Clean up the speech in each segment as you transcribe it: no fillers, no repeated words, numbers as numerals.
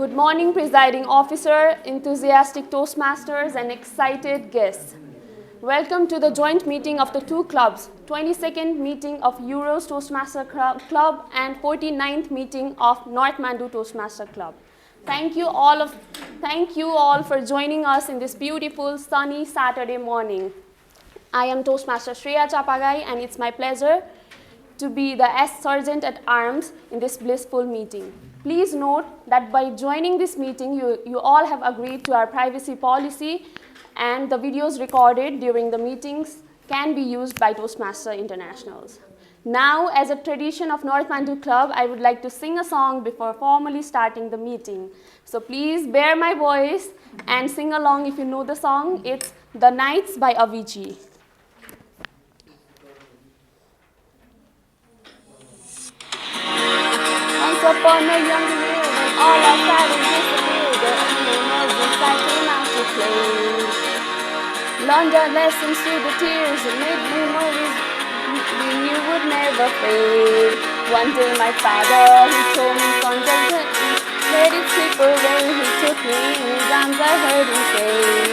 Good morning, presiding officer, enthusiastic Toastmasters, and excited guests. Welcome to the joint meeting of the two clubs, 22nd meeting of Euros Toastmaster Club and 49th meeting of Northmandu Toastmaster Club. Thank you all for joining us in this beautiful sunny Saturday morning. I am Toastmaster Shreya Chapagai, and it's my pleasure to be the Sergeant at Arms in this blissful meeting. Please note that by joining this meeting, you all have agreed to our privacy policy, and the videos recorded during the meetings can be used by Toastmaster Internationals. Now, as a tradition of Northmandu Club, I would like to sing a song before formally starting the meeting. So please bear my voice and sing along if you know the song. It's The Nights by Avicii. Once upon a young year, when all our shadows disappeared, the animals inside came out to play. Learned our lessons through the tears and made memories we knew would never fade. One day my father, he told me, son, don't let it slip away. He took me in his arms, I heard him say,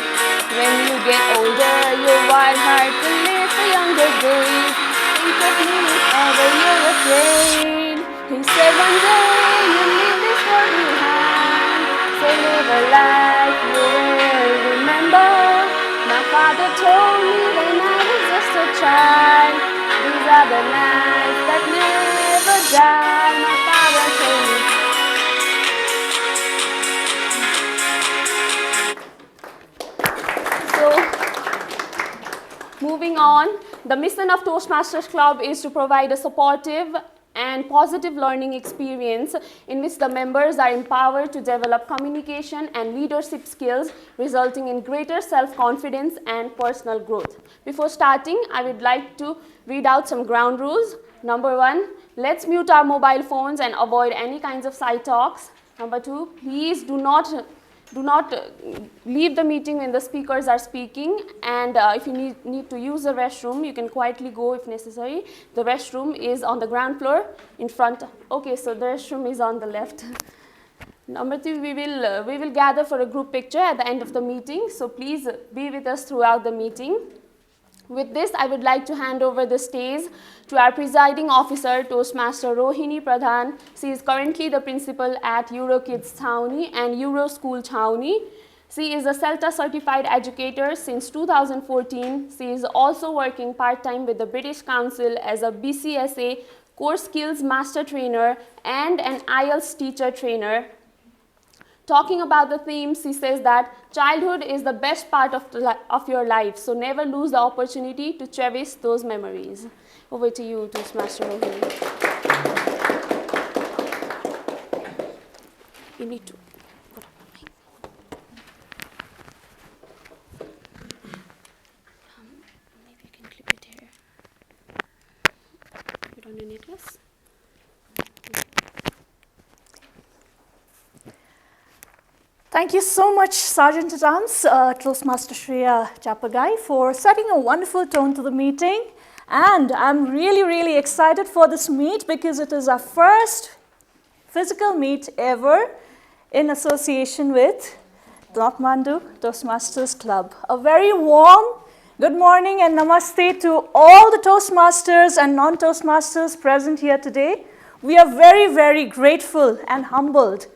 when you get older, your wild heart will live for younger days. Think of me if ever you're afraid. He said one day you'll leave this world behind, so live a life you will remember. My father told me when I was just a child, these are the nights that never die. My father told me. So, moving on, the mission of Toastmasters Club is to provide a supportive and positive learning experience in which the members are empowered to develop communication and leadership skills, resulting in greater self-confidence and personal growth. Before starting, I would like to read out some ground rules. Number 1, let's mute our mobile phones and avoid any kinds of side talks. Number 2, please do not leave the meeting when the speakers are speaking, and if you need to use the restroom, you can quietly go if necessary. The restroom is on the ground floor in front. Okay, so the restroom is on the left. Number 3, we will gather for a group picture at the end of the meeting, so please be with us throughout the meeting. With this, I would like to hand over the stage to our presiding officer, Toastmaster Rohini Pradhan. She is currently the principal at EuroKids Chhaoni and Euro School Chhaoni. She is a CELTA certified educator since 2014. She is also working part-time with the British Council as a BCSA Core Skills Master Trainer and an IELTS Teacher Trainer. Talking about the theme, she says that childhood is the best part of your life, so never lose the opportunity to cherish those memories. Over to you, Toastmaster Rohini. You need to put up the mic. Maybe you can clip it here. Put on your necklace. Thank you so much, Sergeant at Arms, Toastmaster Shreya Chapagai, for setting a wonderful tone to the meeting. And I'm really, really excited for this meet because it is our first physical meet ever in association with Northmandu Toastmasters Club. A very warm good morning and namaste to all the Toastmasters and non-Toastmasters present here today. We are very, very grateful and humbled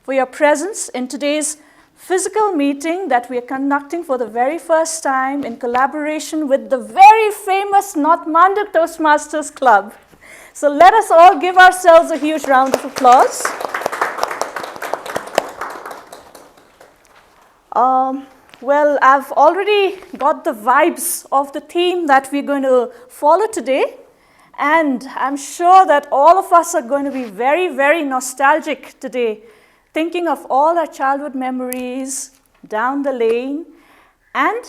for your presence in today's physical meeting that we are conducting for the very first time in collaboration with the very famous Northmandu Toastmasters Club. So let us all give ourselves a huge round of applause. Well, I've already got the vibes of the theme that we're going to follow today, and I'm sure that all of us are going to be very, very nostalgic today, thinking of all our childhood memories down the lane. And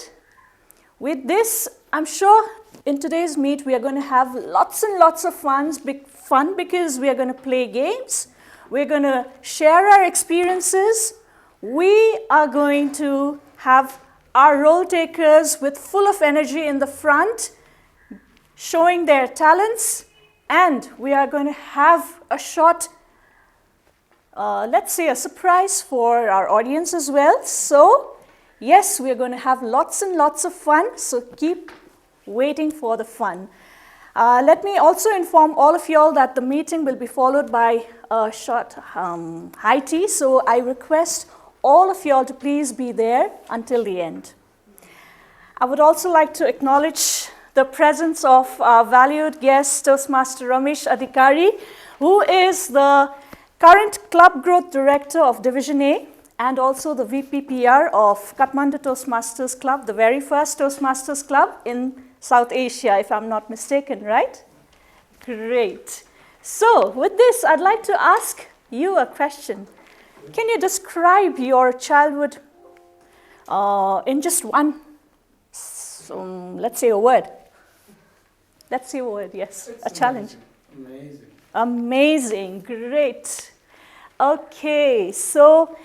with this, I'm sure in today's meet, we are going to have lots and lots of fun because we are going to play games. We're going to share our experiences. We are going to have our role takers with full of energy in the front, showing their talents. And we are going to have a short let's say, a surprise for our audience as well. So, yes, we're going to have lots and lots of fun, so keep waiting for the fun. Let me also inform all of you all that the meeting will be followed by a short high tea, so I request all of you all to please be there until the end. I would also like to acknowledge the presence of our valued guest, Toastmaster Ramesh Adhikari, who is the current Club Growth Director of Division A and also the VPPR of Kathmandu Toastmasters Club, the very first Toastmasters Club in South Asia, if I'm not mistaken, right? Great. So, with this, I'd like to ask you a question. Can you describe your childhood in just one, let's say a word? Let's say a word, yes, it's a challenge. Amazing. Amazing, great. Okay, so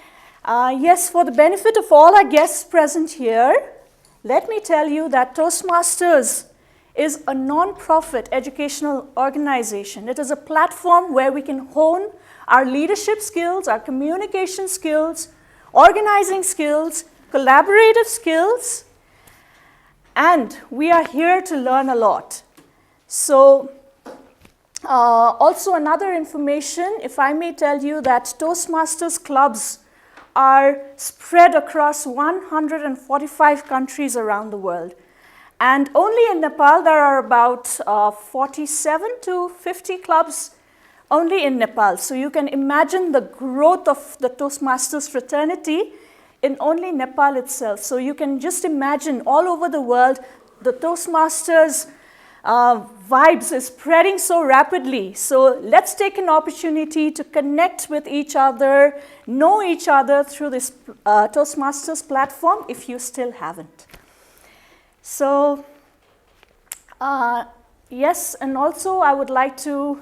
yes, for the benefit of all our guests present here, let me tell you that Toastmasters is a non-profit educational organization. It is a platform where we can hone our leadership skills, our communication skills, organizing skills, collaborative skills, and we are here to learn a lot. So, also another information, if I may tell you that Toastmasters clubs are spread across 145 countries around the world. And only in Nepal there are about 47 to 50 clubs only in Nepal. So you can imagine the growth of the Toastmasters fraternity in only Nepal itself. So you can just imagine all over the world the Toastmasters vibes is spreading so rapidly. So let's take an opportunity to connect with each other, know each other through this Toastmasters platform if you still haven't. So yes, and also I would like to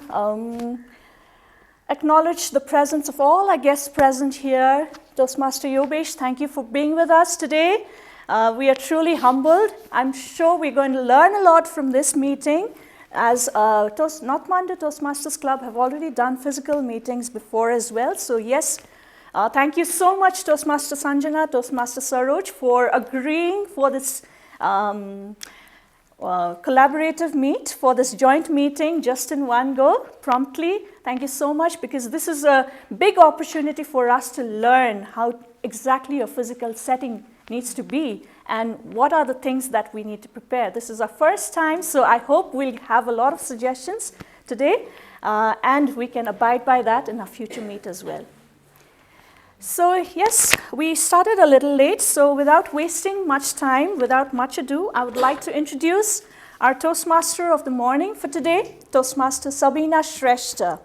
acknowledge the presence of all our guests present here. Toastmaster Yogesh, thank you for being with us today. We are truly humbled. I'm sure we're going to learn a lot from this meeting, as Northmandu Toastmasters Club have already done physical meetings before as well. So yes, thank you so much, Toastmaster Sanjana, Toastmaster Saroj, for agreeing for this collaborative meet, for this joint meeting just in one go, promptly. Thank you so much, because this is a big opportunity for us to learn how exactly a physical setting needs to be and what are the things that we need to prepare. This is our first time, so I hope we'll have a lot of suggestions today and we can abide by that in our future meet as well. So yes, we started a little late, so without wasting much time, without much ado, I would like to introduce our Toastmaster of the morning for today, Toastmaster Sabina Shrestha.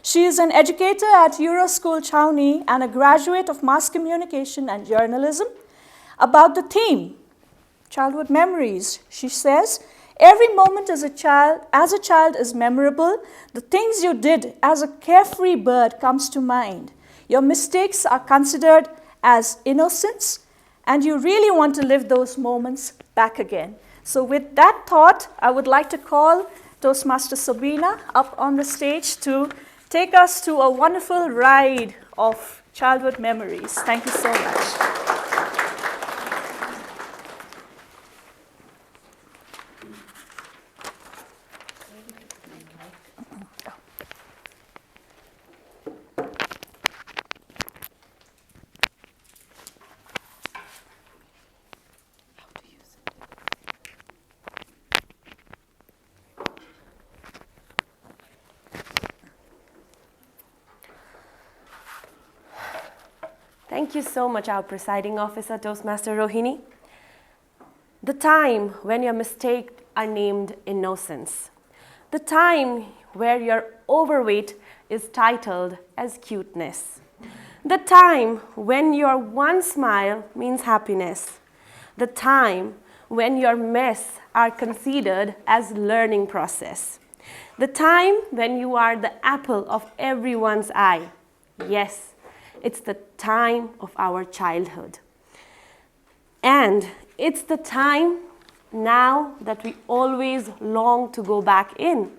She is an educator at Euroschool Chhaoni and a graduate of Mass Communication and Journalism. About the theme, childhood memories, she says, every moment as a child is memorable. The things you did as a carefree bird comes to mind. Your mistakes are considered as innocence, and you really want to live those moments back again. So with that thought, I would like to call Toastmaster Sabina up on the stage to take us to a wonderful ride of childhood memories. Thank you so much. Thank you so much, our presiding officer, Toastmaster Rohini. The time when your mistakes are named innocence. The time where your overweight is titled as cuteness. The time when your one smile means happiness. The time when your mess are considered as learning process. The time when you are the apple of everyone's eye. Yes, it's the time of our childhood. And it's the time now that we always long to go back in,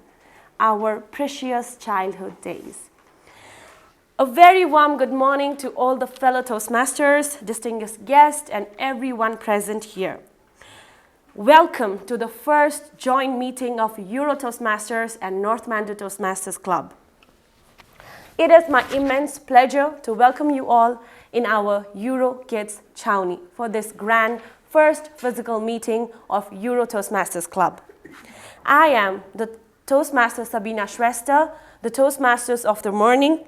our precious childhood days. A very warm good morning to all the fellow Toastmasters, distinguished guests, and everyone present here. Welcome to the first joint meeting of Euro Toastmasters and Northmandu Toastmasters Club. It is my immense pleasure to welcome you all in our Euro Kids Chowni for this grand first physical meeting of Euro Toastmasters Club. I am the Toastmaster Sabina Shrestha, the Toastmasters of the morning,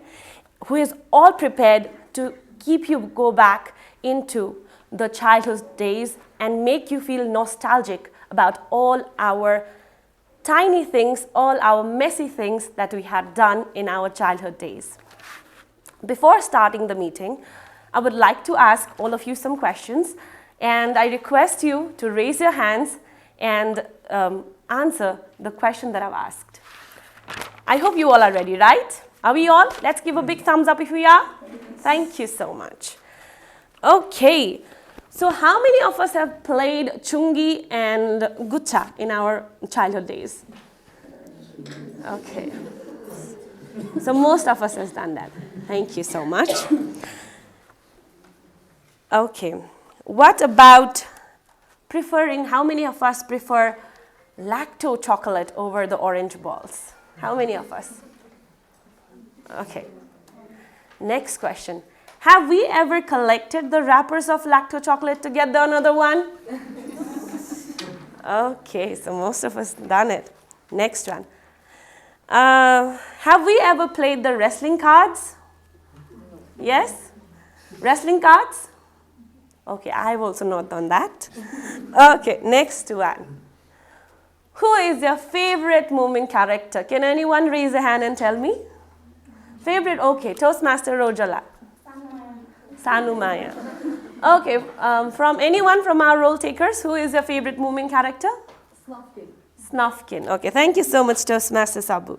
who is all prepared to keep you go back into the childhood days and make you feel nostalgic about all our tiny things, all our messy things that we had done in our childhood days. Before starting the meeting, I would like to ask all of you some questions, and I request you to raise your hands and answer the question that I've asked. I hope you all are ready, right? Are we all? Let's give a big thumbs up if we are. Thank you so much. Okay, so how many of us have played chungi and gucha in our childhood days? Okay, so most of us has done that. Thank you so much. Okay, what about preferring, how many of us prefer lacto chocolate over the orange balls? How many of us? Okay. Next question. Have we ever collected the wrappers of lacto chocolate to get the another one? Okay, so most of us done it. Next one. Have we ever played the wrestling cards? Yes? Wrestling cards? Okay, I've also not done that. Okay, next one. Who is your favorite moving character? Can anyone raise a hand and tell me? Favorite? Okay, Toastmaster Rojala. Sanumaya. Okay, from anyone from our role takers, who is your favorite moving character? Snufkin. Snufkin. Okay, thank you so much, Toastmaster Sabu.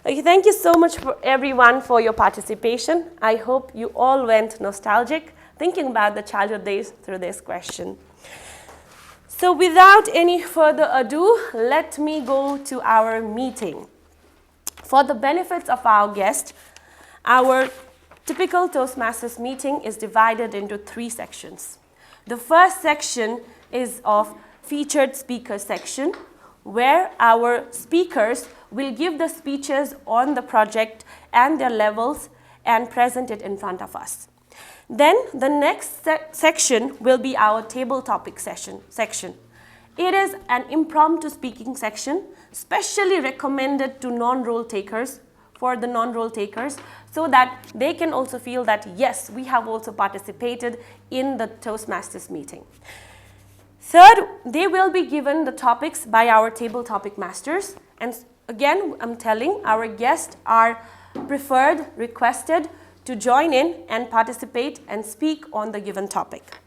Okay, thank you so much for everyone for your participation. I hope you all went nostalgic, thinking about the childhood days through this question. So without any further ado, let me go to our meeting. For the benefits of our guests, our typical Toastmasters meeting is divided into 3 sections. The first section is of featured speaker section, where our speakers will give the speeches on the project and their levels and present it in front of us. Then the next section will be our table topic section. It is an impromptu speaking section, specially recommended to non-role takers, for the non-role takers, so that they can also feel that, yes, we have also participated in the Toastmasters meeting. Third, they will be given the topics by our table topic masters. And again, I'm telling, our guests are preferred, requested to join in and participate and speak on the given topic.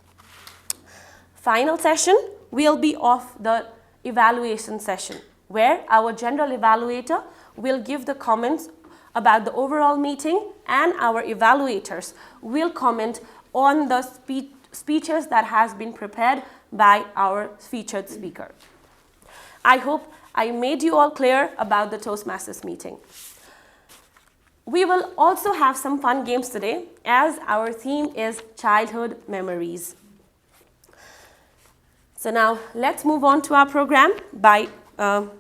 Final session will be of the evaluation session, where our general evaluator will give the comments about the overall meeting, and our evaluators will comment on the speeches that has been prepared by our featured speaker. I hope I made you all clear about the Toastmasters meeting. We will also have some fun games today, as our theme is childhood memories. So now let's move on to our program and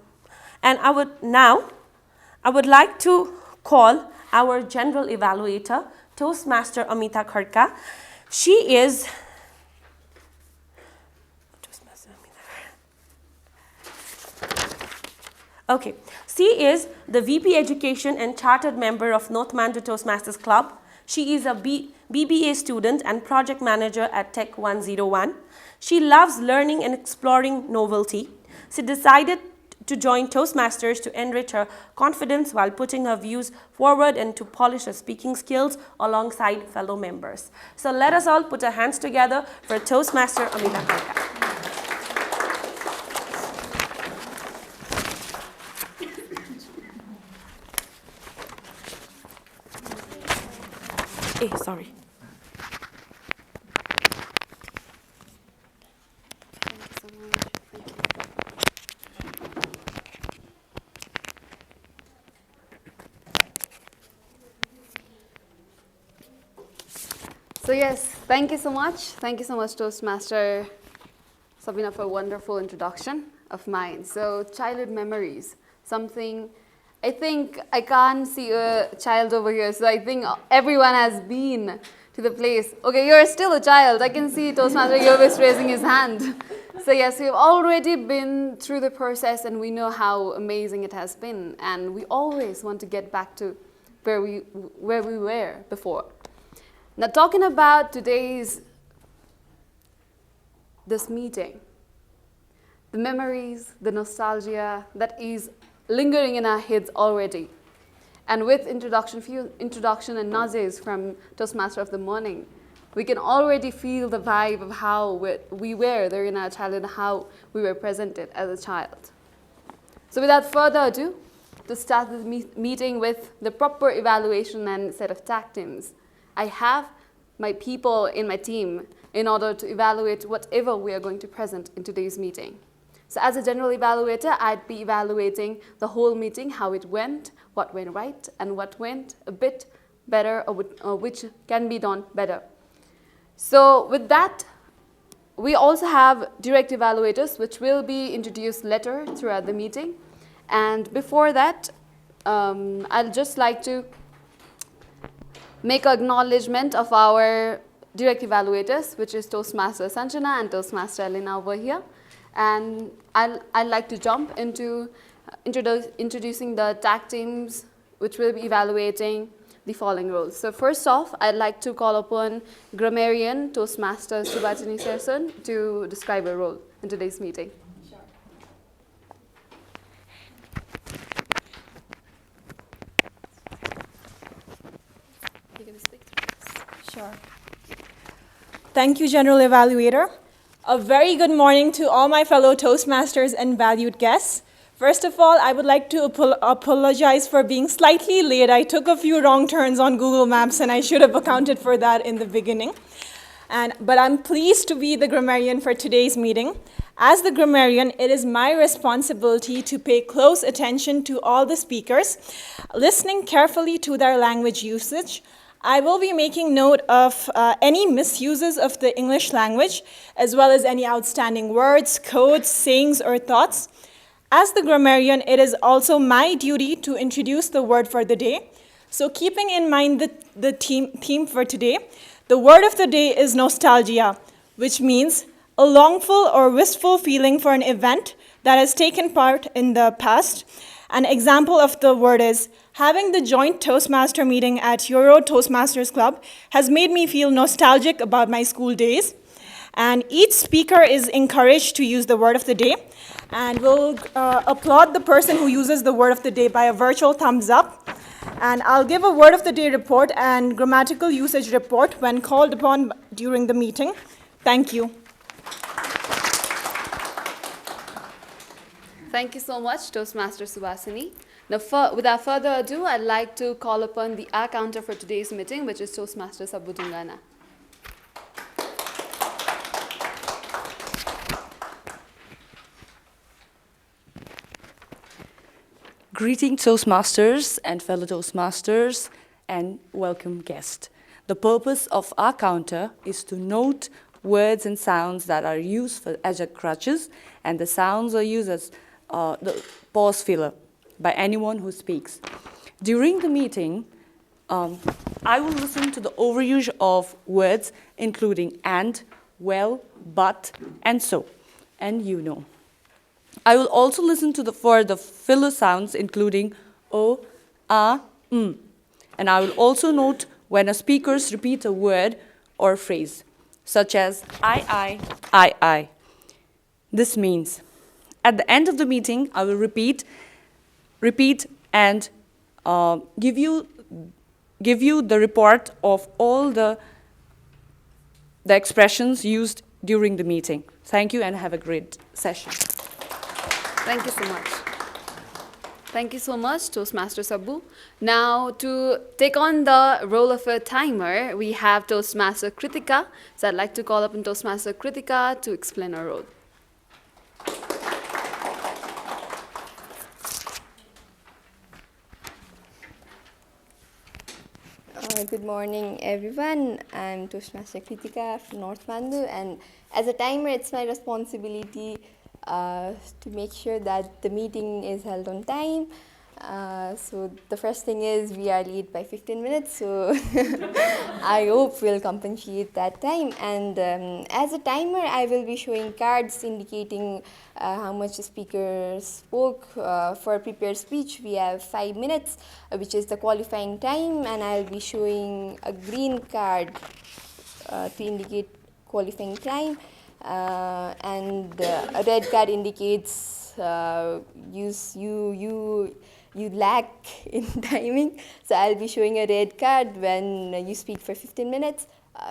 I would like to call our general evaluator, Toastmaster Amita Khadka. She is Okay, she is the VP Education and Chartered Member of Northmandu Toastmasters Club. She is a BBA student and project manager at Tech 101. She loves learning and exploring novelty. She decided to join Toastmasters to enrich her confidence while putting her views forward and to polish her speaking skills alongside fellow members. So let us all put our hands together for Toastmaster Amita Khadka. Sorry. So yes, thank you so much. Thank you so much, Toastmaster Sabina, for a wonderful introduction of mine. So childhood memories, something, I think I can't see a child over here, so I think everyone has been to the place. Okay, you're still a child. I can see Toastmaster Yovis raising his hand. So yes, we've already been through the process and we know how amazing it has been. And we always want to get back to where we were before. Now talking about this meeting, the memories, the nostalgia that is lingering in our heads already. And with introduction and nudges from Toastmaster of the Morning, we can already feel the vibe of how we were there in our childhood and how we were presented as a child. So without further ado, to start this meeting with the proper evaluation and set of tactics, I have my people in my team in order to evaluate whatever we are going to present in today's meeting. So as a general evaluator, I'd be evaluating the whole meeting, how it went, what went right, and what went a bit better or which can be done better. So with that, we also have direct evaluators, which will be introduced later throughout the meeting. And before that, I'd just like to make an acknowledgement of our direct evaluators, which is Toastmaster Sanjana and Toastmaster Elena over here. And I'd like to jump into introducing the tag teams, which will be evaluating the following roles. So first off, I'd like to call upon grammarian Toastmaster Subhasini Serson to describe her role in today's meeting. Sure. Thank you, General Evaluator. A very good morning to all my fellow Toastmasters and valued guests. First of all, I would like to apologize for being slightly late. I took a few wrong turns on Google Maps and I should have accounted for that in the beginning. But I'm pleased to be the grammarian for today's meeting. As the grammarian, it is my responsibility to pay close attention to all the speakers, listening carefully to their language usage. I will be making note of any misuses of the English language, as well as any outstanding words, codes, sayings, or thoughts. As the grammarian, it is also my duty to introduce the word for the day. So keeping in mind the theme for today, the word of the day is nostalgia, which means a longful or wistful feeling for an event that has taken part in the past. An example of the word is, having the joint Toastmaster meeting at Euro Toastmasters Club has made me feel nostalgic about my school days. And each speaker is encouraged to use the word of the day. And we'll applaud the person who uses the word of the day by a virtual thumbs up. And I'll give a word of the day report and grammatical usage report when called upon during the meeting. Thank you. Thank you so much, Toastmaster Subhasini. Now, without further ado, I'd like to call upon the R counter for today's meeting, which is Toastmaster Sabbu Dungana. Greeting Toastmasters and fellow Toastmasters and welcome guests. The purpose of our counter is to note words and sounds that are used as crutches, and the sounds are used as the pause filler by anyone who speaks. During the meeting, I will listen to the overuse of words including and, well, but, and so, and you know. I will also listen for the filler sounds including o, and I will also note when a speaker repeats a word or phrase, such as I. This means, at the end of the meeting, I will repeat and give you the report of all the expressions used during the meeting. Thank you and have a great session. Thank you so much. Thank you so much, Toastmaster Sabbu. Now, to take on the role of a timer, we have Toastmaster Kritika. So I'd like to call upon Toastmaster Kritika to explain her role. Good morning, everyone. I'm Toastmaster Kritika from Northmandu, and as a timer, it's my responsibility to make sure that the meeting is held on time. So the first thing is we are late by 15 minutes, so I hope we'll compensate that time. And as a timer, I will be showing cards indicating how much the speaker spoke. For prepared speech, we have 5 minutes, which is the qualifying time, and I'll be showing a green card to indicate qualifying time, and a red card indicates you lack in timing. So I'll be showing a red card when you speak for 15 minutes,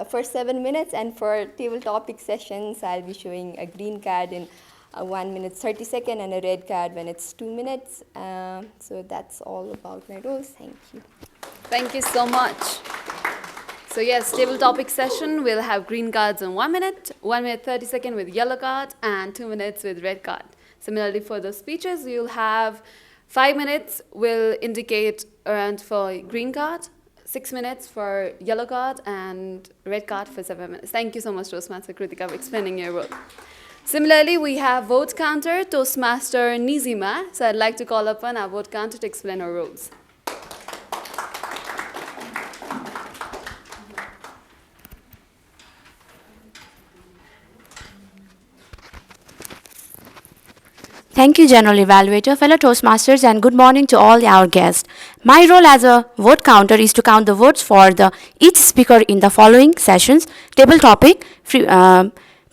for 7 minutes, and for table topic sessions, I'll be showing a green card in 1 minute 30 seconds and a red card when it's 2 minutes. So that's all about my roles. Thank you. Thank you so much. So yes, table topic session, we'll have green cards in 1 minute, 1 minute 30 seconds with yellow card, and 2 minutes with red card. Similarly, for the speeches, you'll have 5 minutes will indicate around for green card, 6 minutes for yellow card, and red card for 7 minutes. Thank you so much, Toastmaster Kritika, for explaining your role. Similarly, we have vote counter, Toastmaster Nizima. So I'd like to call upon our vote counter to explain our roles. Thank you, General Evaluator, fellow Toastmasters, and good morning to all our guests. My role as a vote counter is to count the votes for each speaker in the following sessions: table topic,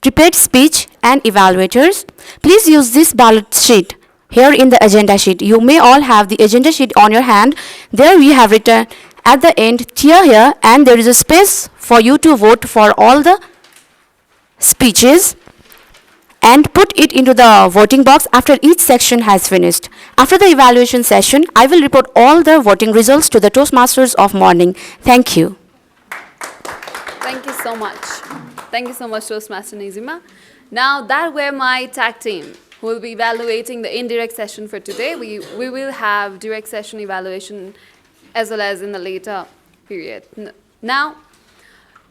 prepared speech, and evaluators. Please use this ballot sheet here in the agenda sheet. You may all have the agenda sheet on your hand. There we have written at the end, tier here, and there is a space for you to vote for all the speeches and put it into the voting box after each section has finished. After the evaluation session, I will report all the voting results to the Toastmasters of morning. Thank you. Thank you so much. Thank you so much, Toastmaster Nizima. Now that we're my tag team who will be evaluating the indirect session for today, we will have direct session evaluation as well as in the later period. Now,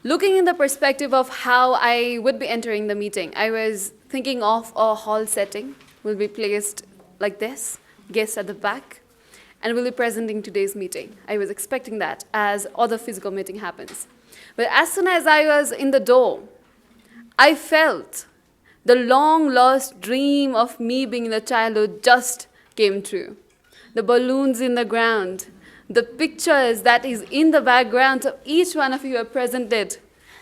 looking in the perspective of how I would be entering the meeting, I was thinking of a hall setting will be placed like this, guests at the back, and will be presenting today's meeting. I was expecting that as other physical meeting happens. But as soon as I was in the door, I felt the long-lost dream of me being in the childhood just came true. The balloons in the ground, the pictures that is in the background of each one of you are presented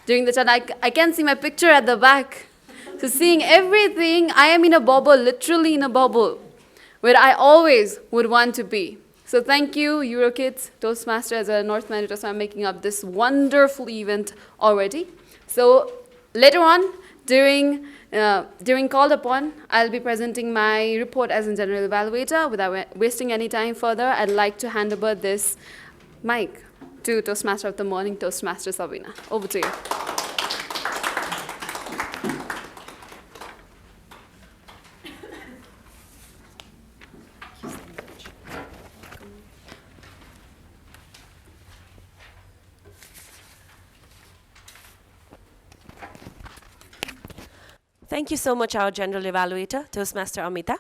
during the time. I can see my picture at the back. So seeing everything, I am in a bubble, literally in a bubble, where I always would want to be. So thank you, Eurokids, Toastmaster, as a Northmandu Toastmaster, making up this wonderful event already. So later on, during called upon, I'll be presenting my report as a general evaluator. Without wasting any time further, I'd like to hand over this mic to Toastmaster of the morning, Toastmaster Sabina. Over to you. Thank you so much, our General Evaluator, Toastmaster Amita.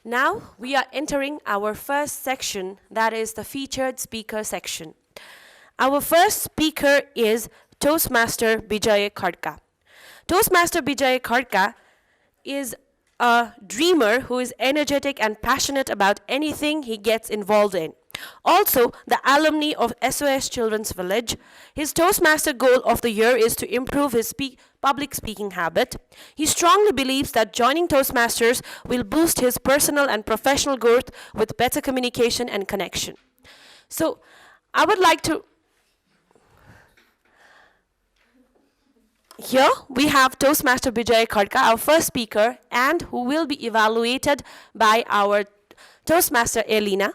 Now we are entering our first section, that is the featured speaker section. Our first speaker is Toastmaster Bijay Khadka. Toastmaster Bijay Khadka is a dreamer who is energetic and passionate about anything he gets involved in. Also, the alumni of SOS Children's Village. His Toastmaster goal of the year is to improve his public speaking habit. He strongly believes that joining Toastmasters will boost his personal and professional growth with better communication and connection. So, I would like to... Here we have Toastmaster Bijay Khadka, our first speaker, and who will be evaluated by our Toastmaster Elena.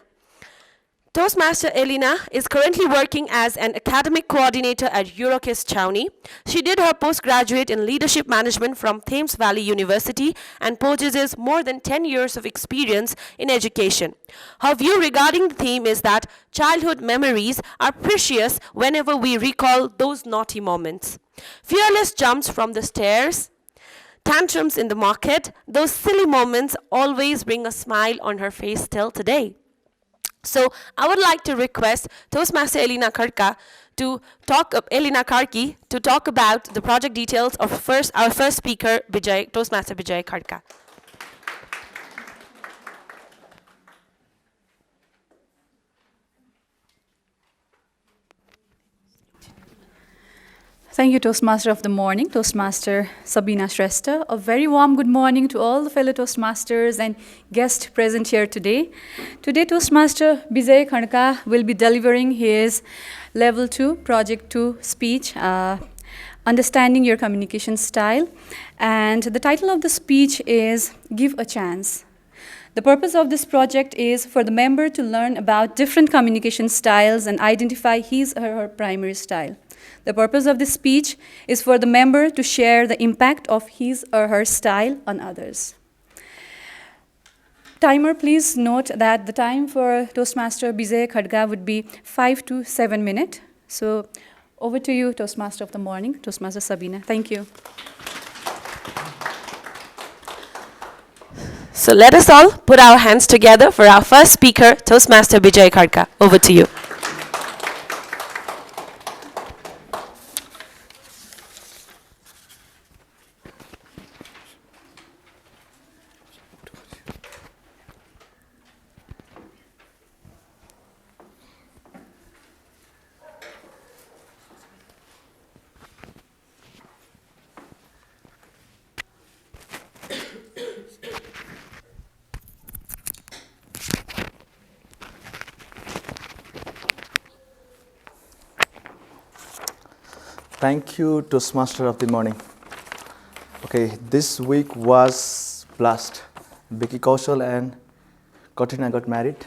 Toastmaster Elena is currently working as an academic coordinator at Eurokis Chowni. She did her postgraduate in leadership management from Thames Valley University and possesses more than 10 years of experience in education. Her view regarding the theme is that childhood memories are precious whenever we recall those naughty moments. Fearless jumps from the stairs, tantrums in the market, those silly moments always bring a smile on her face till today. So I would like to request Toastmaster Elena Karki to talk about the project details of our first speaker, Toastmaster Bijay Khadka. Thank you, Toastmaster of the morning, Toastmaster Sabina Shrestha. A very warm good morning to all the fellow Toastmasters and guests present here today. Today, Toastmaster Bijay Khadka will be delivering his Level 2, Project 2 speech, Understanding Your Communication Style. And the title of the speech is Give a Chance. The purpose of this project is for the member to learn about different communication styles and identify his or her primary style. The purpose of this speech is for the member to share the impact of his or her style on others. Timer, please note that the time for Toastmaster Bijay Khadka would be 5 to 7 minutes. So over to you, Toastmaster of the morning, Toastmaster Sabina. Thank you. So let us all put our hands together for our first speaker, Toastmaster Bijay Khadka. Over to you. Thank you, Toastmaster of the morning. Okay, this week was blast. Vicky Kaushal and Katrina got married.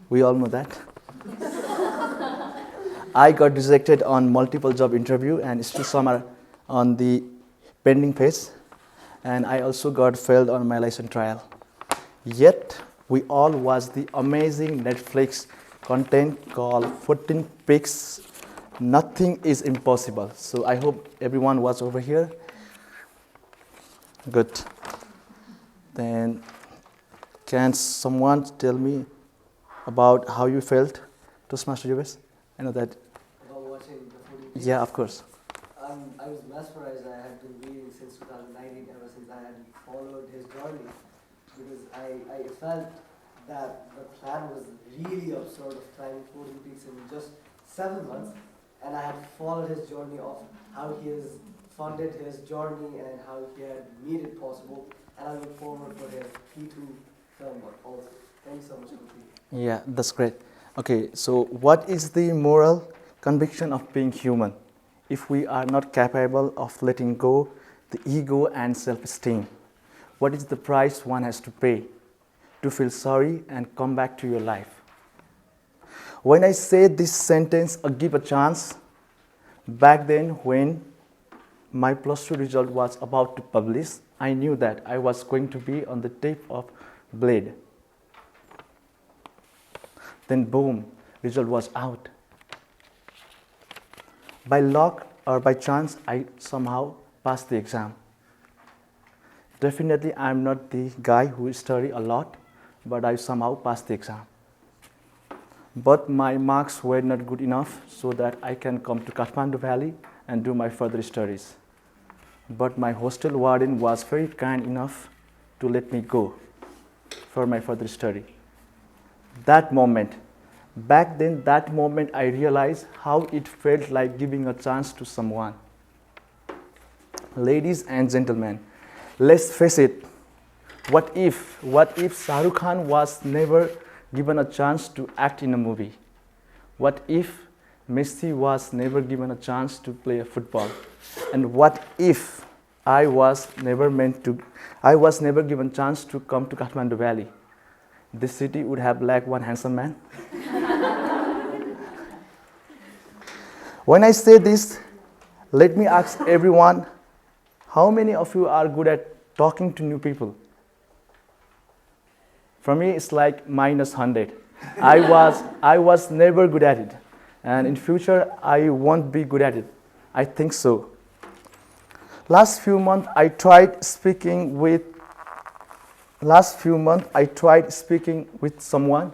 We all know that. I got rejected on multiple job interview and still some are on the pending phase. And I also got failed on my license trial. Yet, we all watched the amazing Netflix content called 14 Pics. Nothing is impossible. So I hope everyone was over here. Good. Then can someone tell me about how you felt, Toastmaster Jubes? I know that. About watching the 40 Pics? Yeah, of course. I was mesmerized. I had been reading since 2019, ever since I had followed his journey, because I felt that the plan was really absurd of climbing 14 peaks in just 7 months. And I had followed his journey of how he has funded his journey and how he had made it possible. And I look forward for his P2 film work also. Thank you so much, Kofi. Yeah, that's great. Okay, so what is the moral conviction of being human if we are not capable of letting go the ego and self-esteem? What is the price one has to pay to feel sorry and come back to your life? When I say this sentence, give a chance, back then when my plus 2 result was about to publish, I knew that I was going to be on the tip of blade. Then boom, result was out. By luck or by chance, I somehow passed the exam. Definitely, I'm not the guy who study a lot, but I somehow passed the exam. But my marks were not good enough so that I can come to Kathmandu Valley and do my further studies. But my hostel warden was very kind enough to let me go for my further study. That moment, back then, that moment I realized how it felt like giving a chance to someone. Ladies and gentlemen, let's face it, what if Shah Rukh Khan was never given a chance to act in a movie? What if Messi was never given a chance to play a football? And what if I was never given chance to come to Kathmandu Valley? This city would have lacked one handsome man. When I say this, let me ask everyone, how many of you are good at talking to new people? For me, it's like -100. I was never good at it. And in future, I won't be good at it. I think so. Last few months, I tried speaking with someone,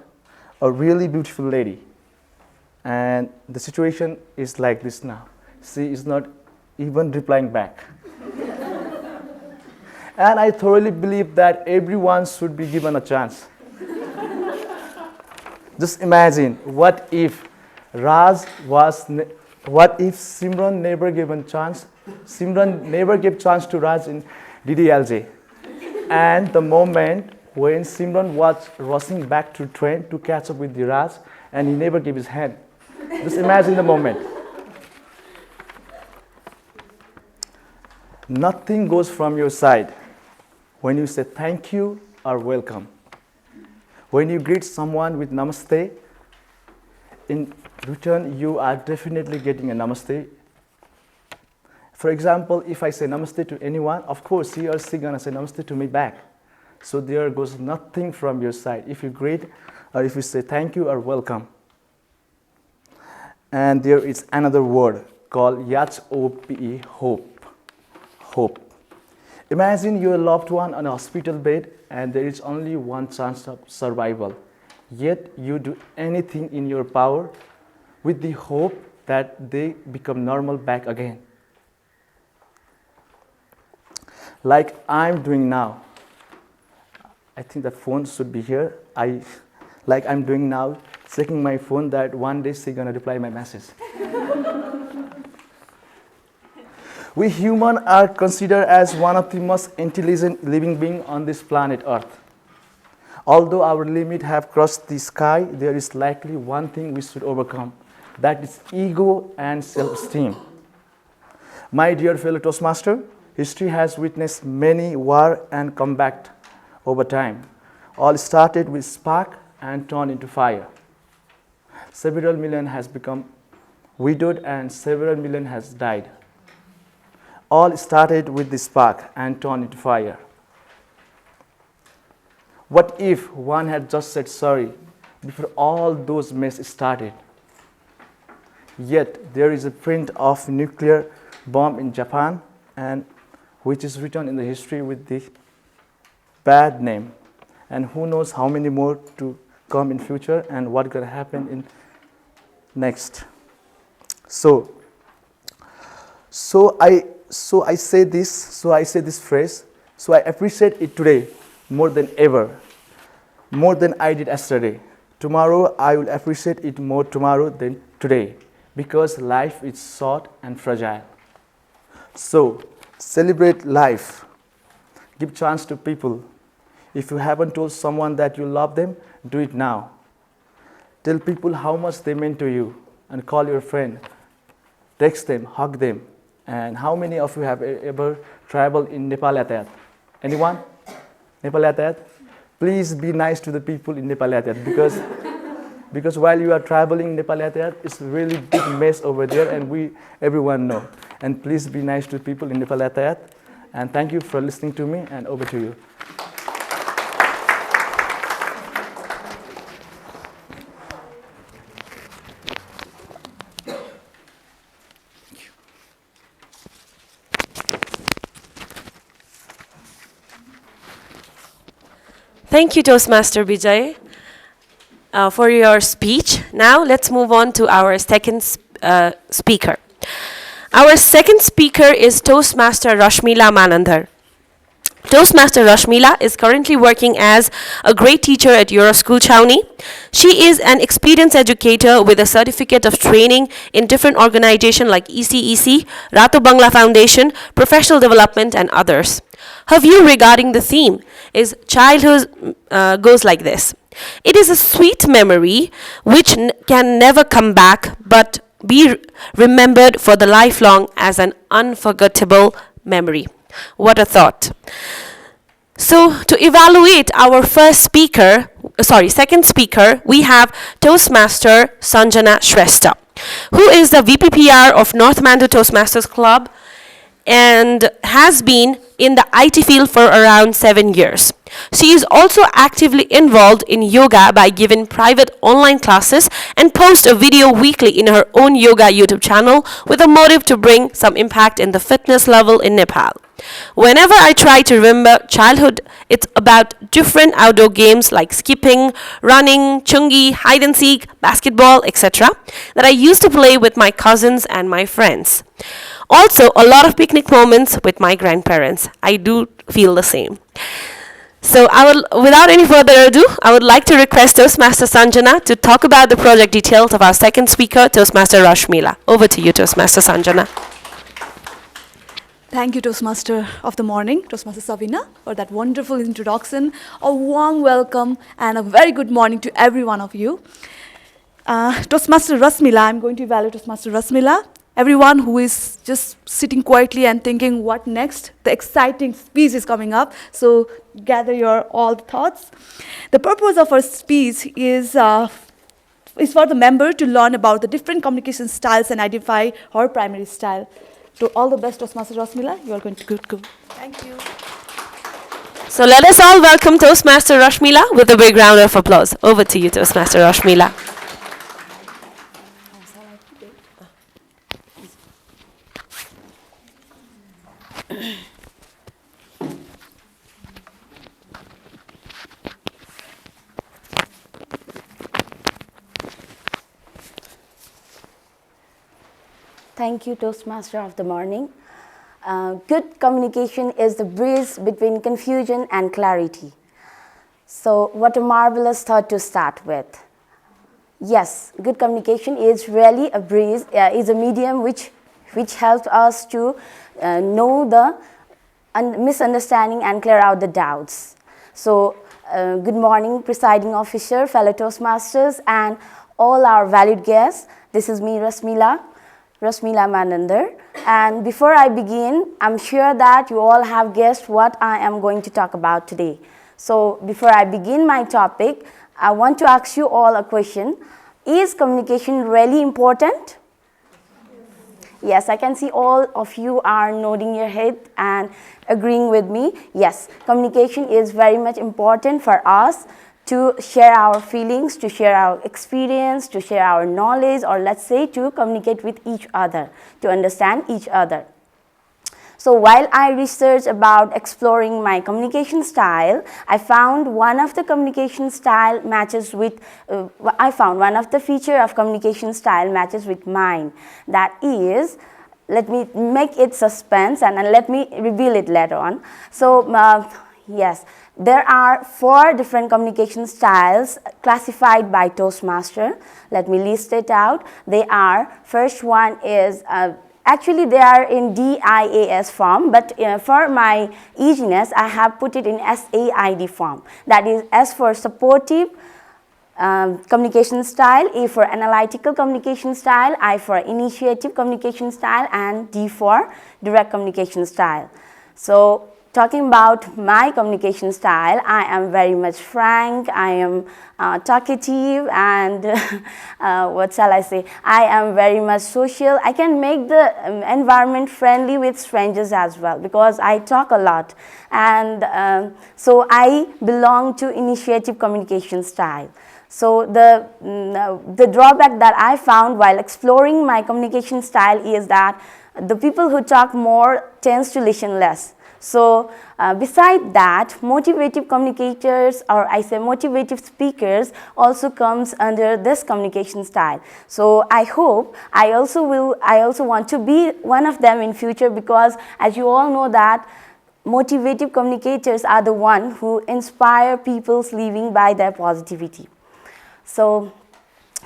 a really beautiful lady. And the situation is like this now. She is not even replying back. And I thoroughly believe that everyone should be given a chance. Just imagine, what if Simran never given chance? Simran never gave chance to Raj in DDLJ. And the moment when Simran was rushing back to train to catch up with the Raj, and he never gave his hand. Just imagine the moment. Nothing goes from your side when you say thank you or welcome. When you greet someone with namaste, in return, you are definitely getting a namaste. For example, if I say namaste to anyone, of course, he or she gonna say namaste to me back. So there goes nothing from your side if you greet or if you say thank you or welcome. And there is another word called YHOPE, hope. Hope. Imagine your loved one on a hospital bed and there is only one chance of survival. Yet you do anything in your power with the hope that they become normal back again. Like I'm doing now. I think the phone should be here. Like I'm doing now, checking my phone that one day she's gonna reply my message. We humans are considered as one of the most intelligent living beings on this planet Earth. Although our limits have crossed the sky, there is likely one thing we should overcome. That is ego and self-esteem. My dear fellow Toastmaster, history has witnessed many war and combat over time. All started with spark and turned into fire. Several million has become widowed and several million has died. All started with the spark and turned into fire. What if one had just said sorry before all those mess started? Yet there is a print of nuclear bomb in Japan, and which is written in the history with the bad name. And who knows how many more to come in future and what gonna happen in next. So I say this phrase, so I appreciate it today more than ever, more than I did yesterday. Tomorrow I will appreciate it more tomorrow than today, because life is short and fragile. So celebrate life, give chance to people. If you haven't told someone that you love them, do it now. Tell people how much they meant to you, and call your friend, text them, hug them. And how many of you have ever traveled in Nepal Yatayat? Anyone? Nepal Yatayat? Please be nice to the people in Nepal Yatayat, because while you are traveling Nepal Yatayat, it's really big mess over there, and everyone know. And please be nice to people in Nepal Yatayat. And thank you for listening to me, and over to you. Thank you, Toastmaster Vijay, for your speech. Now let's move on to our second speaker. Our second speaker is Toastmaster Rashmila Manandhar. Toastmaster Rashmila is currently working as a grade teacher at Euroschool Chowni. She is an experienced educator with a certificate of training in different organizations like ECEC, Rato Bangla Foundation, Professional Development, and others. Her view regarding the theme is childhood goes like this. It is a sweet memory which can never come back but be remembered for the lifelong as an unforgettable memory. What a thought. So to evaluate our second speaker, we have Toastmaster Sanjana Shrestha. who is the VPPR of Northmandu Toastmasters Club and has been in the IT field for around 7 years. She is also actively involved in yoga by giving private online classes and posts a video weekly in her own yoga YouTube channel with a motive to bring some impact in the fitness level in Nepal. Whenever I try to remember childhood, it's about different outdoor games like skipping, running, chungi, hide and seek, basketball, etc. that I used to play with my cousins and my friends. Also, a lot of picnic moments with my grandparents. I do feel the same. So without any further ado, I would like to request Toastmaster Sanjana to talk about the project details of our second speaker, Toastmaster Rashmila. Over to you, Toastmaster Sanjana. Thank you, Toastmaster of the morning, Toastmaster Sabina, for that wonderful introduction. A warm welcome and a very good morning to every one of you. Toastmaster Rasmila, I'm going to evaluate Toastmaster Rasmila. Everyone who is just sitting quietly and thinking, what next? The exciting speech is coming up, so gather your all thoughts. The purpose of our speech is for the member to learn about the different communication styles and identify her primary style. So all the best, Toastmaster Rasmila. You are going to go. Thank you. So let us all welcome Toastmaster Rashmila with a big round of applause. Over to you, Toastmaster Rashmila. Thank you, Toastmaster of the morning. Good communication is the bridge between confusion and clarity. So what a marvelous thought to start with. Yes, good communication is really a bridge, is a medium which helps us to know the misunderstanding and clear out the doubts. So good morning, presiding officer, fellow Toastmasters, and all our valued guests. This is me, Rasmila Manandar. And before I begin, I'm sure that you all have guessed what I am going to talk about today. So before I begin my topic, I want to ask you all a question. Is communication really important? Yes, I can see all of you are nodding your head and agreeing with me. Yes, communication is very much important for us to share our feelings, to share our experience, to share our knowledge, or let's say to communicate with each other, to understand each other. So while I researched about exploring my communication style, I found one of the communication style matches with, one of the feature of communication style matches with mine. That is, let me make it suspense and let me reveal it later on. So yes, there are 4 different communication styles classified by Toastmaster. Let me list it out. They are, first one is, actually they are in DIAS form, but for my easiness, I have put it in SAID form. That is S for supportive communication style, A for analytical communication style, I for initiative communication style, and D for direct communication style. So talking about my communication style, I am very much frank, I am talkative, and what shall I say, I am very much social. I can make the environment friendly with strangers as well because I talk a lot, and so I belong to initiative communication style. So the drawback that I found while exploring my communication style is that the people who talk more tends to listen less. So beside that, motivative communicators, or I say motivative speakers, also comes under this communication style. So I hope I also want to be one of them in future, because as you all know that motivative communicators are the one who inspire people's living by their positivity. So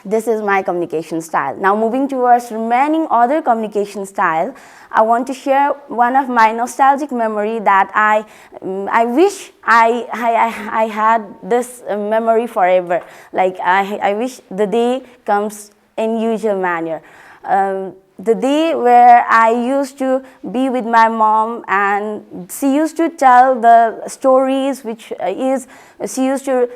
this is my communication style. Now moving towards remaining other communication style, I want to share one of my nostalgic memory that I wish I had this memory forever. Like I wish the day comes in usual manner. The day where I used to be with my mom, and she used to tell the stories, she used to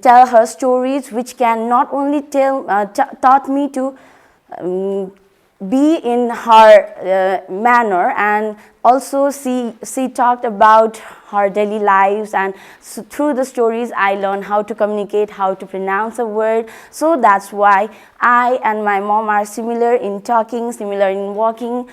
tell her stories which can not only taught me to be in her manner, and also she talked about her daily lives, and so through the stories I learned how to communicate, how to pronounce a word. So that's why I and my mom are similar in talking, similar in walking.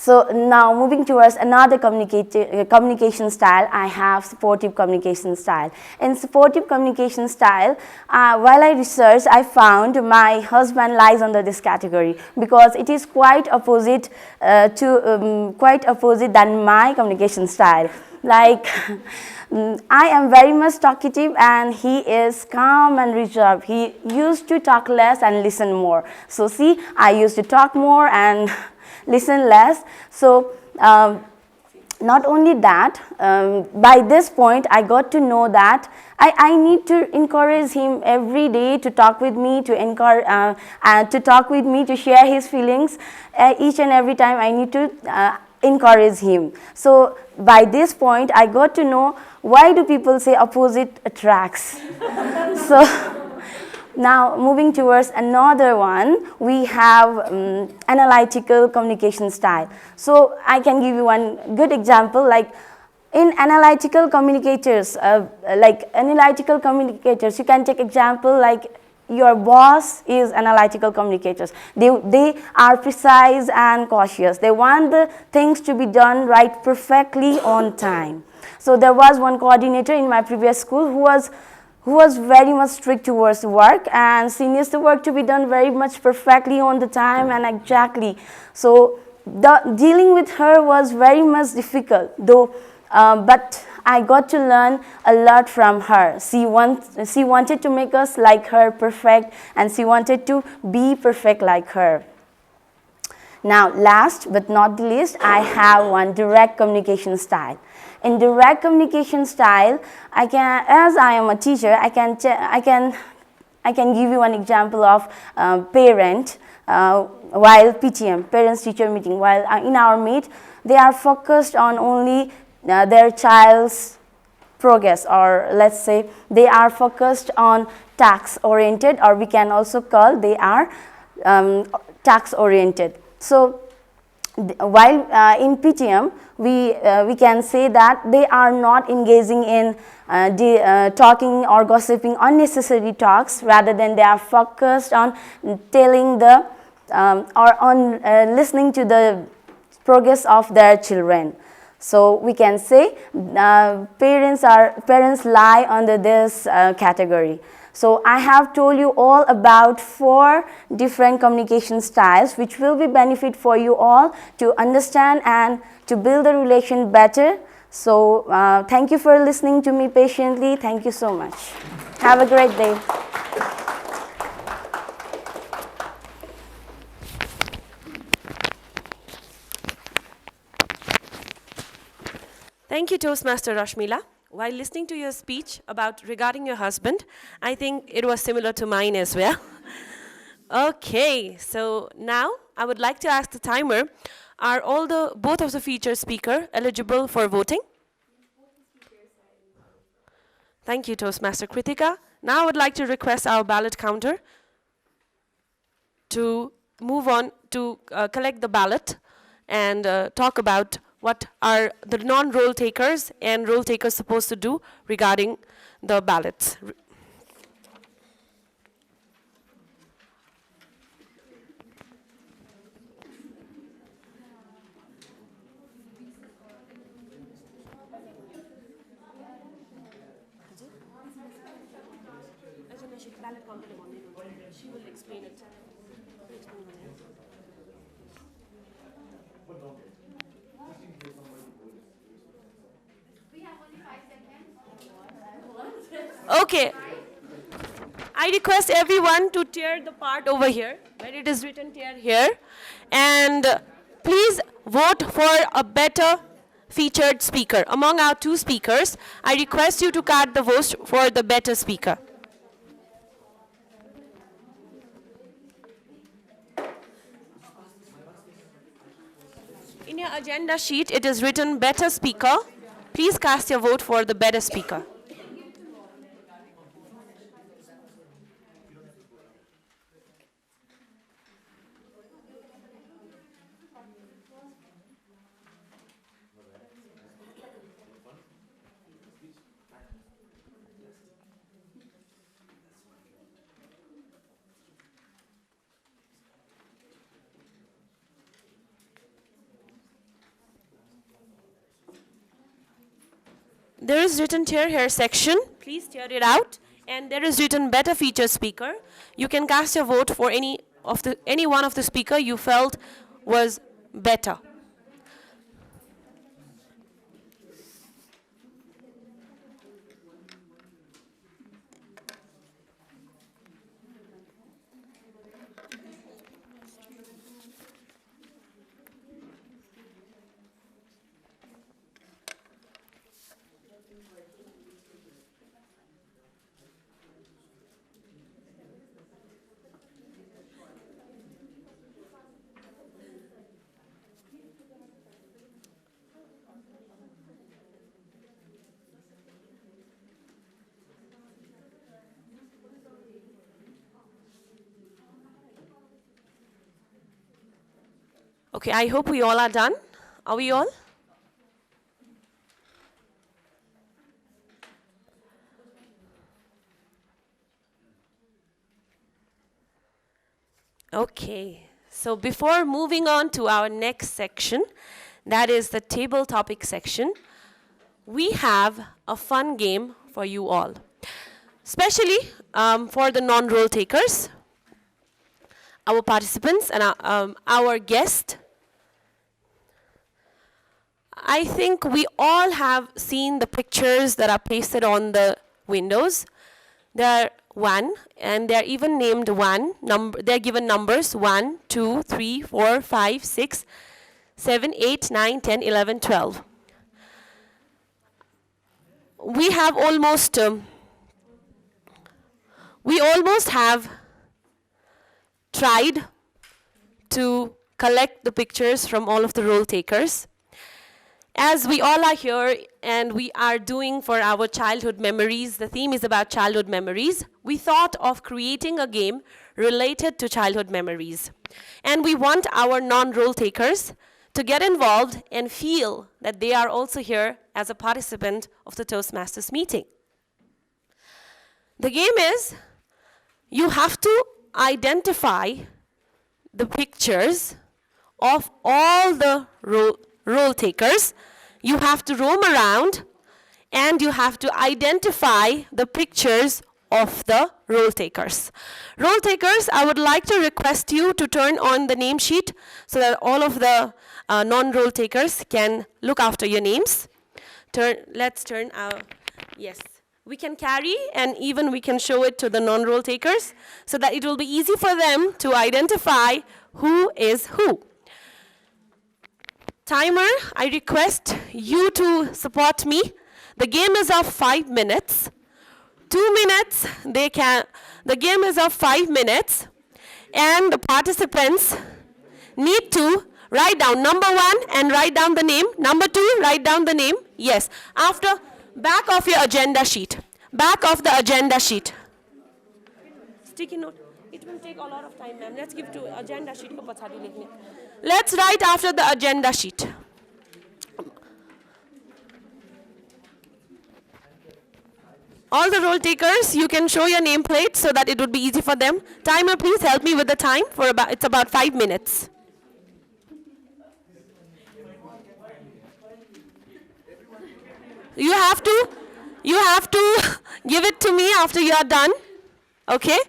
So now moving towards another communication style, I have supportive communication style. In supportive communication style, while I researched, I found my husband lies under this category because it is quite opposite quite opposite than my communication style. Like I am very much talkative and he is calm and reserved. He used to talk less and listen more. So see, I used to talk more and listen less. So not only that, by this point I got to know that I need to encourage him every day to talk with me, to talk with me, to share his feelings. Each and every time I need to encourage him. So by this point I got to know why do people say opposite attracts. So now moving towards another one, we have analytical communication style. So I can give you one good example. Like in analytical communicators, you can take example like your boss is analytical communicators. They are precise and cautious. They want the things to be done right perfectly on time. So there was one coordinator in my previous school who was very much strict towards work, and she needs the work to be done very much perfectly on the time and exactly. So dealing with her was very much difficult, though, but I got to learn a lot from her. She wanted to make us like her perfect, and she wanted to be perfect like her. Now, last but not the least, I have one direct communication style. In direct communication style, as I am a teacher, I can give you an example of parent while PTM, parents-teacher meeting. While in our meet, they are focused on only their child's progress, or let's say they are focused on task-oriented, or we can also call they are task-oriented. So while in PTM, we can say that they are not engaging in talking or gossiping unnecessary talks, rather than they are focused on telling the or on listening to the progress of their children. So we can say parents lie under this category. So I have told you all about 4 different communication styles, which will be benefit for you all to understand and to build a relation better. So thank you for listening to me patiently. Thank you so much. Have a great day. Thank you, Toastmaster Rashmila. While listening to your speech regarding your husband, I think it was similar to mine as well. Okay, so now I would like to ask the timer, are both of the featured speakers eligible for voting? Thank you, Toastmaster Kritika. Now I would like to request our ballot counter to move on to collect the ballot and talk about what are the non-roll takers and roll takers supposed to do regarding the ballots. She will explain it. Okay. I request everyone to tear the part over here, where it is written tear here. And please vote for a better featured speaker. Among our 2 speakers, I request you to cast the votes for the better speaker. In your agenda sheet, it is written better speaker. Please cast your vote for the better speaker. There is written here section. Please tear it out. And there is written better feature speaker. You can cast your vote for any one of the speaker you felt was better. Okay, I hope we all are done. Are we all? Okay, so before moving on to our next section, that is the table topic section, we have a fun game for you all, especially for the non-role takers, our participants, and our guest. I think we all have seen the pictures that are pasted on the windows. There are one, and they're even named one. They're given numbers 1, 2, 3, 4, 5, 6, 7, 8, 9, 10, 11, 12. We have almost, have tried to collect the pictures from all of the role takers. As we all are here and we are doing for our childhood memories, the theme is about childhood memories, we thought of creating a game related to childhood memories. And we want our non-role takers to get involved and feel that they are also here as a participant of the Toastmasters meeting. The game is, you have to identify the pictures of all the role takers. You have to roam around and you have to identify the pictures of the role takers. Role takers, I would like to request you to turn on the name sheet so that all of the non-role takers can look after your names. Let's turn our, yes. We can carry and even we can show it to the non-role takers so that it will be easy for them to identify who is who. Timer, I request you to support me. The game is of 5 minutes. 2 minutes, the game is of 5 minutes, and the participants need to write down number 1 and write down the name. Number 2, write down the name. Yes, after, back of your agenda sheet. Back of the agenda sheet. Sticky note. It will take a lot of time, ma'am. Let's give to agenda sheet. Let's write after the agenda sheet. All the role takers, you can show your nameplate so that it would be easy for them. Timer, please help me with the time for it's about 5 minutes. You have to give it to me after you are done. Okay?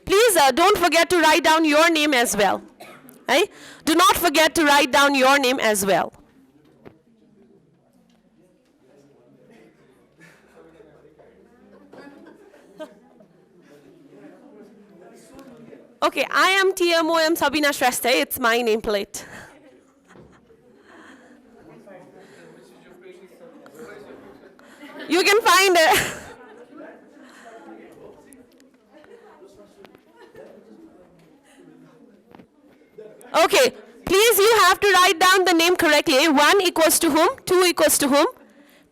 Please don't forget to write down your name as well. Right? Do not forget to write down your name as well. Okay, I am TMOM Sabina Shrestha. It's my nameplate. You can find it. Okay, please you have to write down the name correctly. 1 equals to whom, 2 equals to whom,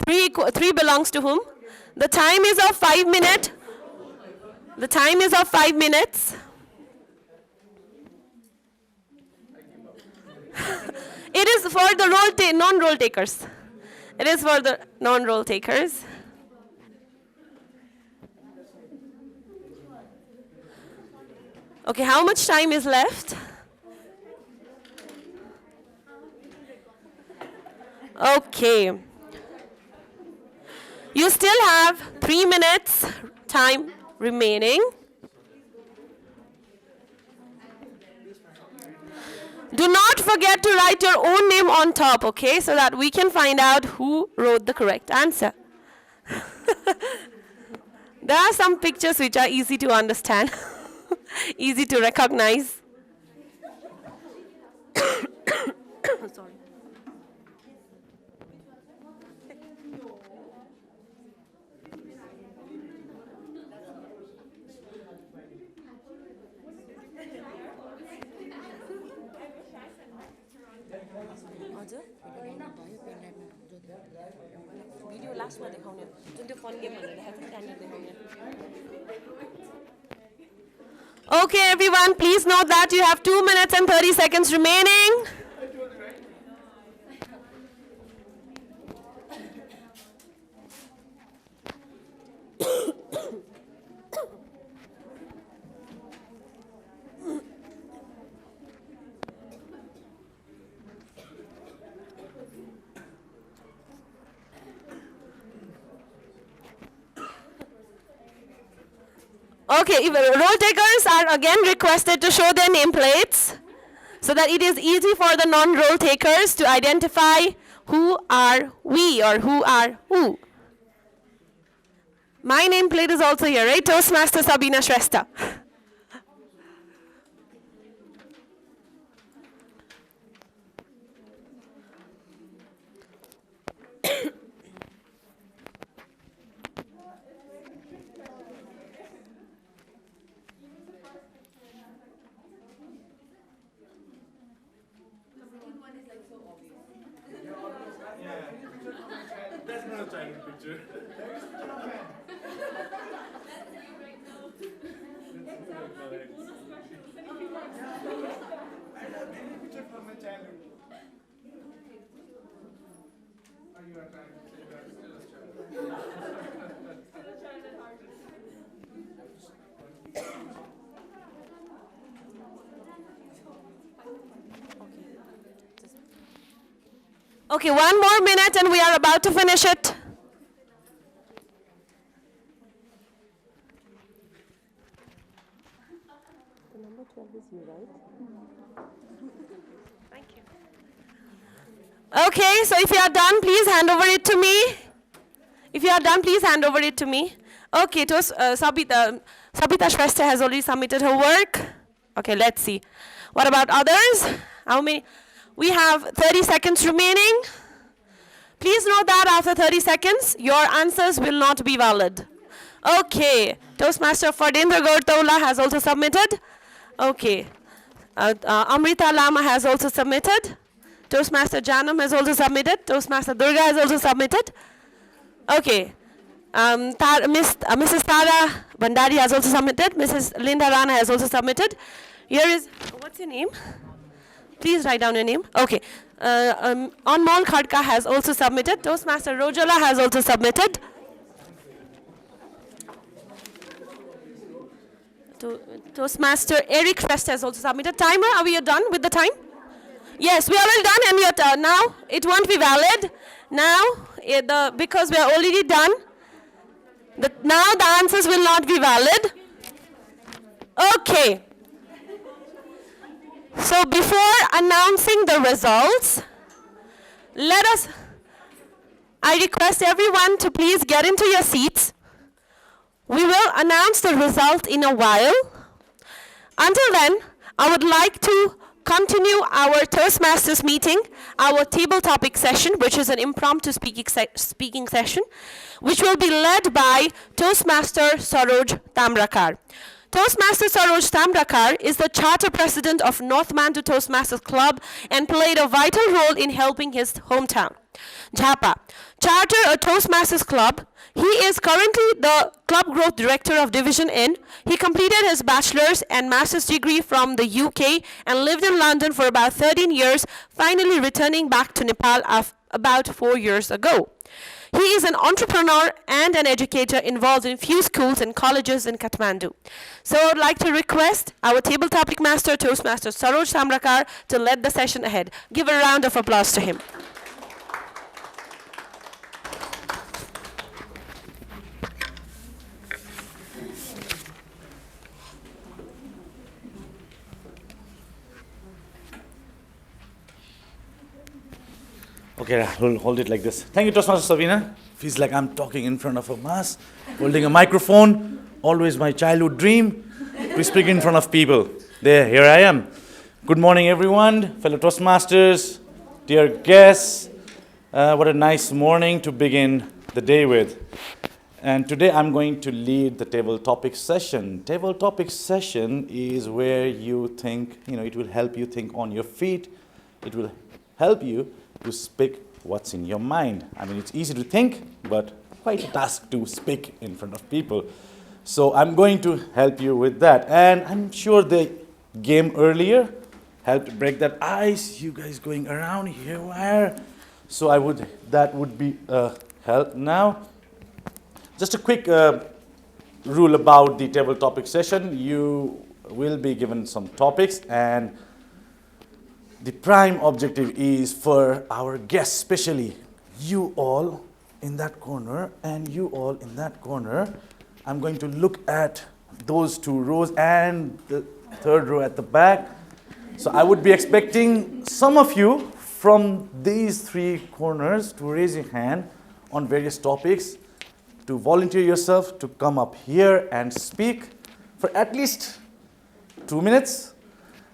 3 belongs to whom. The time is of 5 minutes. The time is of 5 minutes. It is for the non-role takers. It is for the non-role takers. Okay, how much time is left? Okay. You still have 3 minutes time remaining. Do not forget to write your own name on top, okay, so that we can find out who wrote the correct answer. There are some pictures which are easy to understand, easy to recognize. Sorry. Video last one deखाउने जुन त्यो fun game भनेर देखाएको थियो त्यहाँनिर देखाउने. Okay, everyone, please note that you have 2 minutes and 30 seconds remaining. Okay, roll takers are again requested to show their nameplates so that it is easy for the non-roll takers to identify who are we or who are who. My nameplate is also here, right? Toastmaster Sabina Shrestha. That's not a childhood picture. I have many pictures from my childhood. Are you trying to say that still a child? Still a child at heart. Okay, 1 more minute and we are about to finish it. The number 12 is you, right? Thank you. Okay, so if you are done, please hand over it to me. If you are done, please hand over it to me. Okay, Sabita Shrestha has already submitted her work. Okay, let's see. What about others? How many? We have 30 seconds remaining. Please note that after 30 seconds, your answers will not be valid. Okay, Toastmaster Fardendra Gaurtaula has also submitted. Okay, Amrita Lama has also submitted. Toastmaster Janam has also submitted. Toastmaster Durga has also submitted. Okay, Mrs. Tara Bandari has also submitted. Mrs. Linda Rana has also submitted. Here is, what's your name? Please write down your name. Okay. Anmol Khadka has also submitted. Toastmaster Rojala has also submitted. Toastmaster Eric Shrestha has also submitted. Timer, are we done with the time? Yes, we are all done and now it won't be valid. Now, because we are already done, now the answers will not be valid. Okay. So before announcing the results, I request everyone to please get into your seats. We will announce the result in a while. Until then, I would like to continue our Toastmasters meeting, our table topic session, which is an impromptu speaking session, which will be led by Toastmaster Saroj Tamrakar. Toastmaster Saroj Tamrakar is the charter president of Northmandu Toastmasters Club and played a vital role in helping his hometown, Jhapa, charter a Toastmasters Club. He is currently the club growth director of Division N. He completed his bachelor's and master's degree from the UK and lived in London for about 13 years, finally returning back to Nepal about 4 years ago. He is an entrepreneur and an educator involved in few schools and colleges in Kathmandu. So I would like to request our table topic master, Toastmaster Saroj Tamrakar, to lead the session ahead. Give a round of applause to him. Okay, I'll hold it like this. Thank you, Toastmaster Sabina. Feels like I'm talking in front of a mass, holding a microphone. Always my childhood dream to speak in front of people. Here I am. Good morning, everyone, fellow Toastmasters, dear guests. What a nice morning to begin the day with. And today I'm going to lead the table topic session. Table topic session is where you think, it will help you think on your feet. It will help you to speak what's in your mind. I mean, it's easy to think, but quite a task to speak in front of people. So I'm going to help you with that. And I'm sure the game earlier helped break that ice. You guys going around here, where? So that would be a help now. Just a quick rule about the table topic session. You will be given some topics, and the prime objective is for our guests, especially you all in that corner and you all in that corner. I'm going to look at those two rows and the third row at the back. So I would be expecting some of you from these three corners to raise your hand on various topics, to volunteer yourself to come up here and speak for at least 2 minutes.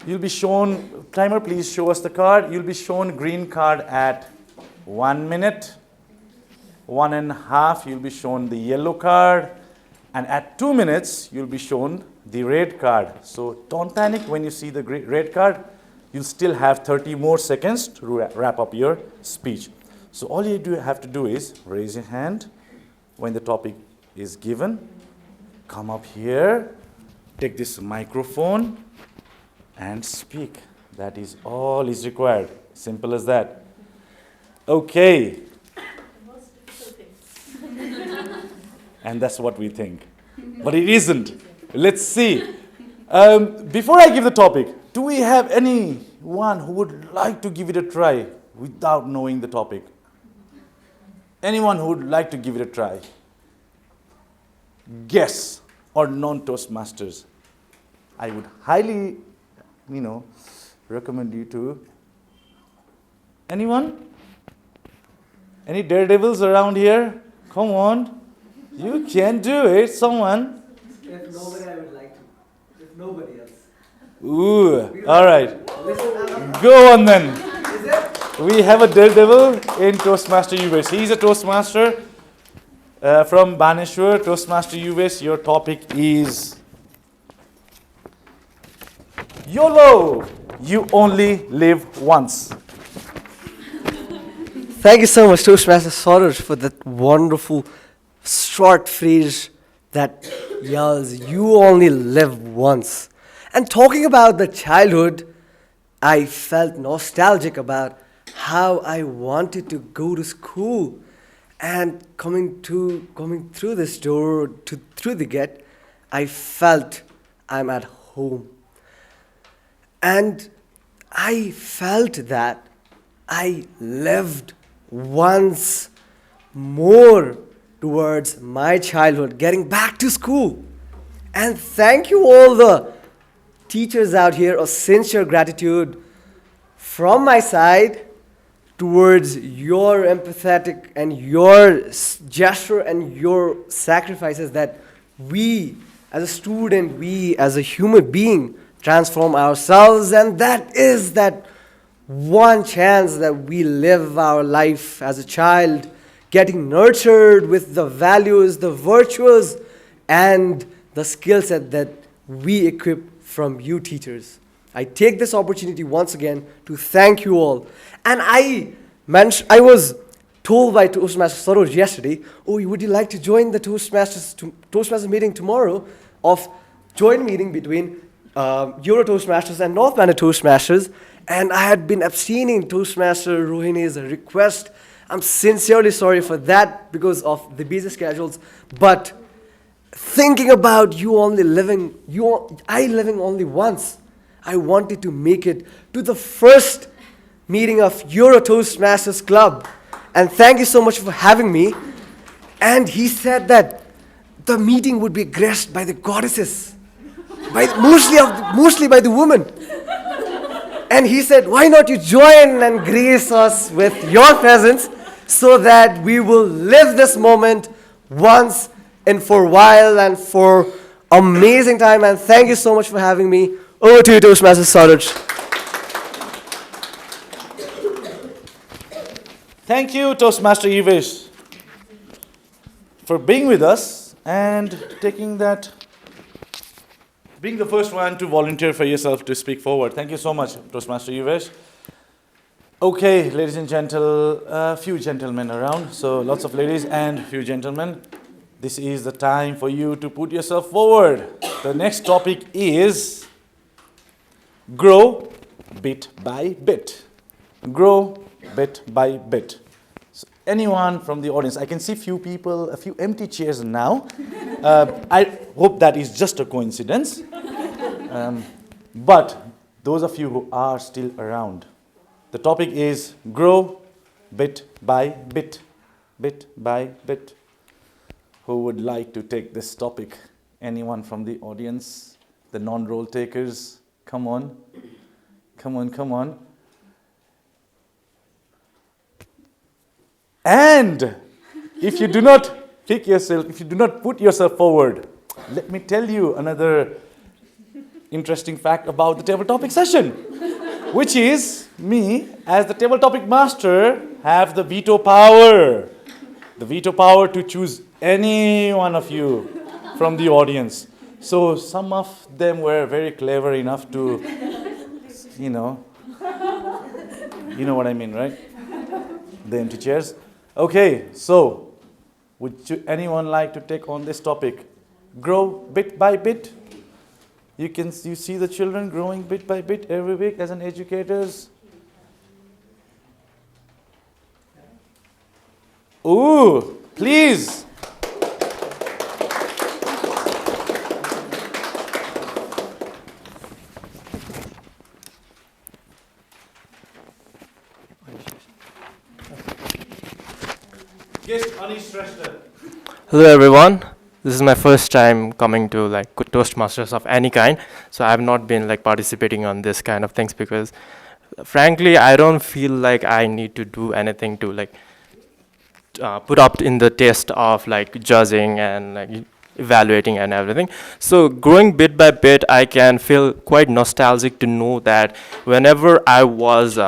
You'll be shown, timer, please show us the card. You'll be shown green card at 1 minute, 1.5, you'll be shown the yellow card, and at 2 minutes, you'll be shown the red card. So don't panic when you see the red card. You'll still have 30 more seconds to wrap up your speech. So all you have to do is raise your hand when the topic is given. Come up here, take this microphone, and speak. That is all is required. Simple as that. Okay. And that's what we think. But it isn't. Let's see. Before I give the topic, do we have anyone who would like to give it a try without knowing the topic? Anyone who would like to give it a try? Guests or non-Toastmasters? I would highly recommend you to. Anyone? Any daredevils around here? Come on. You can do it. Someone. If nobody, I would like to. If nobody else. Ooh. All right. Go on then. We have a daredevil in Toastmaster US. He's a Toastmaster from Baneshwar. Toastmaster US, your topic is YOLO, you only live once. Thank you so much, Toastmaster Soraj, for that wonderful short phrase that yells, you only live once. And talking about the childhood, I felt nostalgic about how I wanted to go to school. And coming through this door, through the gate, I felt I'm at home. And I felt that I lived once more towards my childhood, getting back to school. And thank you all the teachers out here, a sincere gratitude from my side towards your empathetic and your gesture and your sacrifices that we as a student, we as a human being transform ourselves, and that is that one chance that we live our life as a child, getting nurtured with the values, the virtues, and the skill set that we equip from you teachers. I take this opportunity once again to thank you all. And I was told by Toastmaster Saroj yesterday, would you like to join the Toastmasters meeting tomorrow of joint meeting between Euro Toastmasters and Northmandu Toastmasters, and I had been abstaining Toastmaster Rohini's request. I'm sincerely sorry for that because of the busy schedules, but thinking about I living only once, I wanted to make it to the first meeting of Euro Toastmasters Club, and thank you so much for having me. And he said that the meeting would be graced by the goddesses, mostly by the women. And he said, why not you join and grace us with your presence so that we will live this moment once and for a while and for amazing time. And thank you so much for having me. Over to you, Toastmaster Saraj. Thank you, Toastmaster Yves, for being with us and being the first one to volunteer for yourself to speak forward. Thank you so much, Toastmaster Yves. Okay, ladies and gentlemen, few gentlemen around, so lots of ladies and few gentlemen. This is the time for you to put yourself forward. The next topic is grow bit by bit. Grow bit by bit. So anyone from the audience, I can see few people, a few empty chairs now. I hope that is just a coincidence. But those of you who are still around, the topic is grow bit by bit. Bit by bit. Who would like to take this topic? Anyone from the audience? The non-role takers? Come on. Come on, come on. And if you do not pick yourself, if you do not put yourself forward, let me tell you another interesting fact about the table topic session, which is me, as the table topic master, have the veto power. The veto power to choose any one of you from the audience. So some of them were very clever enough to, you know what I mean, right? The empty chairs. Okay, so would anyone like to take on this topic? Grow bit by bit. You see the children growing bit by bit every week as an educators. Ooh, please. Hello everyone. This is my first time coming to Toastmasters of any kind. So I have not been participating on this kind of things because frankly I don't feel like I need to do anything to put up in the test of judging and evaluating and everything. So growing bit by bit, I can feel quite nostalgic to know that whenever I was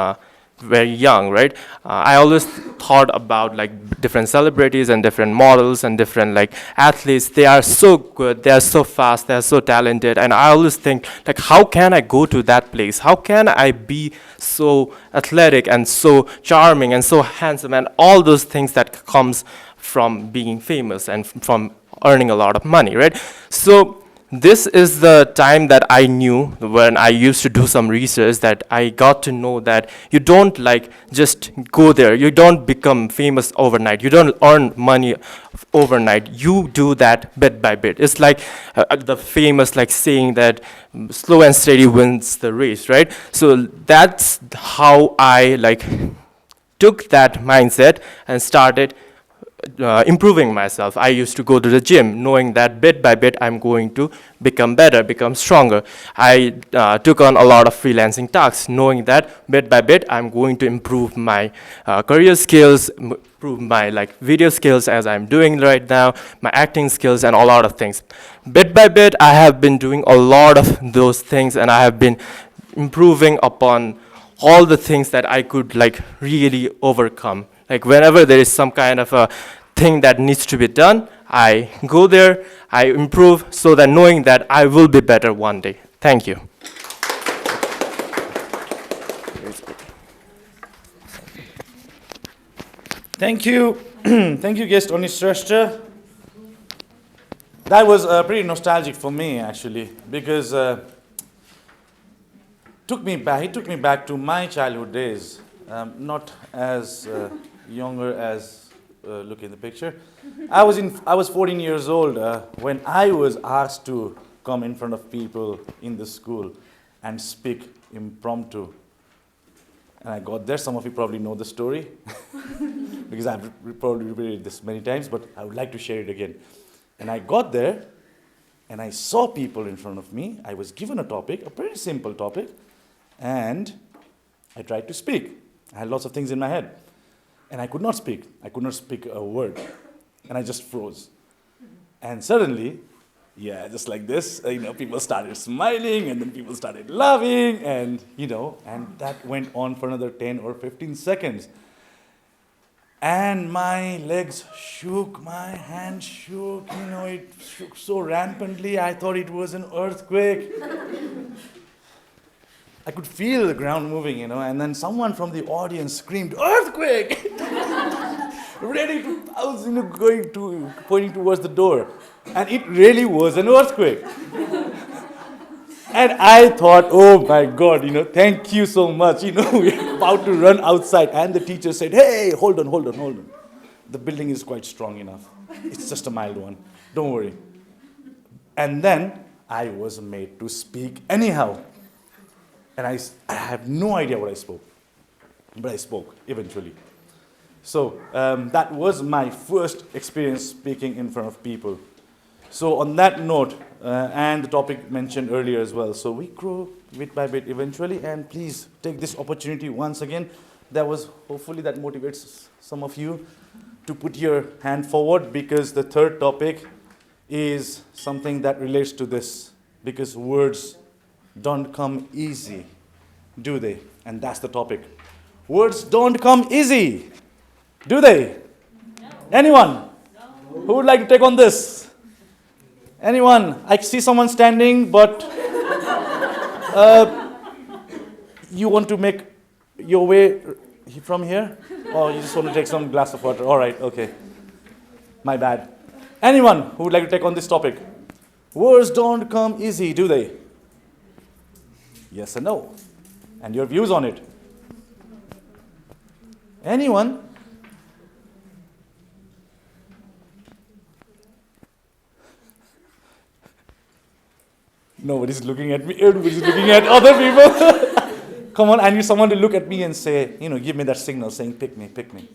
very young, right? I always thought about different celebrities and different models and different athletes. They are so good, they are so fast, they are so talented, and I always think how can I go to that place? How can I be so athletic and so charming and so handsome and all those things that comes from being famous and from earning a lot of money, right? So this is the time that I knew when I used to do some research that I got to know that you don't just go there. You don't become famous overnight. You don't earn money overnight. You do that bit by bit. It's the famous saying that slow and steady wins the race, right? So that's how I took that mindset and started improving myself. I used to go to the gym knowing that bit by bit I'm going to become better, become stronger. I took on a lot of freelancing tasks knowing that bit by bit I'm going to improve my career skills, improve my video skills as I'm doing right now, my acting skills and a lot of things. Bit by bit I have been doing a lot of those things and I have been improving upon all the things that I could really overcome. Whenever there is some kind of a thing that needs to be done, I go there, I improve so that knowing that I will be better one day. Thank you. Thank you. Thank you, guest Onishrestha. That was pretty nostalgic for me, actually, because he took me back to my childhood days, not as younger as look in the picture. I was 14 years old when I was asked to come in front of people in the school and speak impromptu. And I got there. Some of you probably know the story because I've probably repeated this many times, but I would like to share it again. And I got there and I saw people in front of me. I was given a topic, a pretty simple topic, and I tried to speak. I had lots of things in my head. And I could not speak. I could not speak a word. And I just froze. And suddenly, yeah, just like this, people started smiling, and then people started laughing, and, and that went on for another 10 or 15 seconds. And my legs shook, my hand shook, it shook so rampantly, I thought it was an earthquake. I could feel the ground moving, and then someone from the audience screamed, "Earthquake!" Ready to, I was, pointing towards the door. And it really was an earthquake. And I thought, oh my God, thank you so much. We're about to run outside. And the teacher said, "Hey, hold on. The building is quite strong enough. It's just a mild one. Don't worry." And then I was made to speak anyhow. And I have no idea what I spoke. But I spoke eventually. So that was my first experience speaking in front of people. So on that note, and the topic mentioned earlier as well, so we grow bit by bit eventually, and please take this opportunity once again. Hopefully that motivates some of you to put your hand forward, because the third topic is something that relates to this, because words don't come easy, do they? And that's the topic. Words don't come easy, do they? No. Anyone? No. Who would like to take on this? Anyone? I see someone standing, but you want to make your way from here? Or you just want to take some glass of water? All right, okay. My bad. Anyone who would like to take on this topic? Words don't come easy, do they? Yes and no. And your views on it? Anyone? Nobody's looking at me. Everybody's looking at other people. Come on, I need someone to look at me and say, give me that signal saying, pick me, pick me.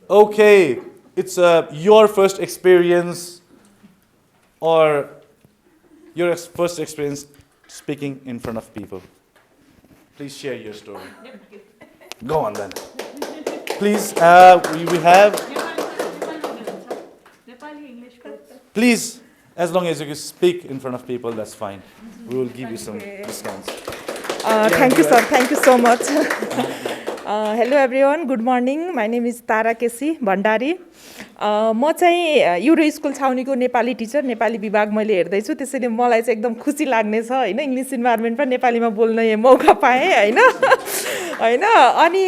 Okay, it's your first experience or your first experience speaking in front of people. Please share your story. Go on then. Please, we have... Please, as long as you can speak in front of people, that's fine. We will give you some discounts. Thank you, sir. Thank you so much. Hello, everyone. Good morning. My name is Tara Kesi Bhandari. म चाहिँ Euro school छाउनीको Nepali teacher, Nepali विभाग मैले हेर्दैछु, त्यसैले मलाई चाहिँ एकदम खुसी लाग्ने छ हैन, इंग्लिश इन्भाइरोमेन्टमा नेपालीमा बोल्ने मौका पाएँ हैन हैन। अनि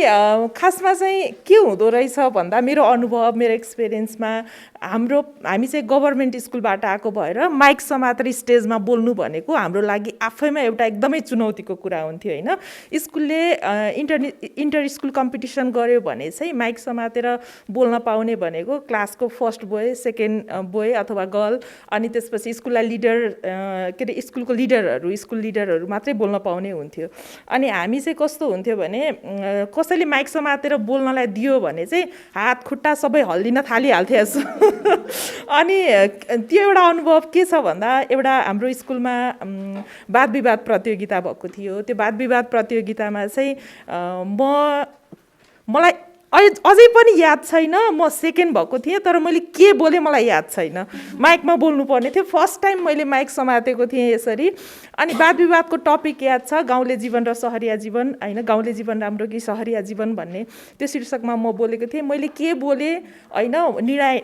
खासमा चाहिँ के हुँदो रहेछ भन्दा मेरो अनुभव, मेरो एक्सपिरियन्समा हामी चाहिँ गभर्नमेन्ट स्कुलबाट आएको भएर माइक समातेर स्टेजमा बोल्नु भनेको हाम्रो लागि आफैमा एउटा एकदमै चुनौतीको कुरा हुन्थ्यो हैन। स्कुलले इन्टर स्कुल कम्पिटिसन गर्यो भने चाहिँ माइक समातेर बोल्न पाउने भनेको क्लासको फर्स्ट बोय, सेकेन्ड बोय अथवा गर्ल, अनि त्यसपछि स्कुललाई लिडर के अरे स्कुलको स्कुल लिडरहरू मात्रै बोल्न पाउने हुन्थ्यो। अनि हामी चाहिँ कस्तो हुन्थ्यो भने कसैले माइक समातेर बोल्नलाई दियो भने चाहिँ हात खुट्टा सबै हल्लिन थालिहाल्थ्यो। अनि त्यो एउटा अनुभव के छ भन्दा एउटा हाम्रो स्कुलमा वाद विवाद प्रतियोगिता भएको थियो। त्यो वाद विवाद प्रतियोगितामा चाहिँ मलाई अझै पनि याद छैन, म सेकेन्ड भएको थिएँ, तर मैले के बोलेँ मलाई याद छैन। माइकमा बोल्नु पर्ने थियो, फर्स्ट टाइम मैले माइक समातेको थिएँ यसरी। अनि वाद विवादको टपिक याद छ, गाउँले जीवन र सहरिया जीवन हैन, गाउँले जीवन राम्रो कि सहरिया जीवन भन्ने त्यो शीर्षकमा म बोलेको थिएँ। मैले के बोलेँ हैन,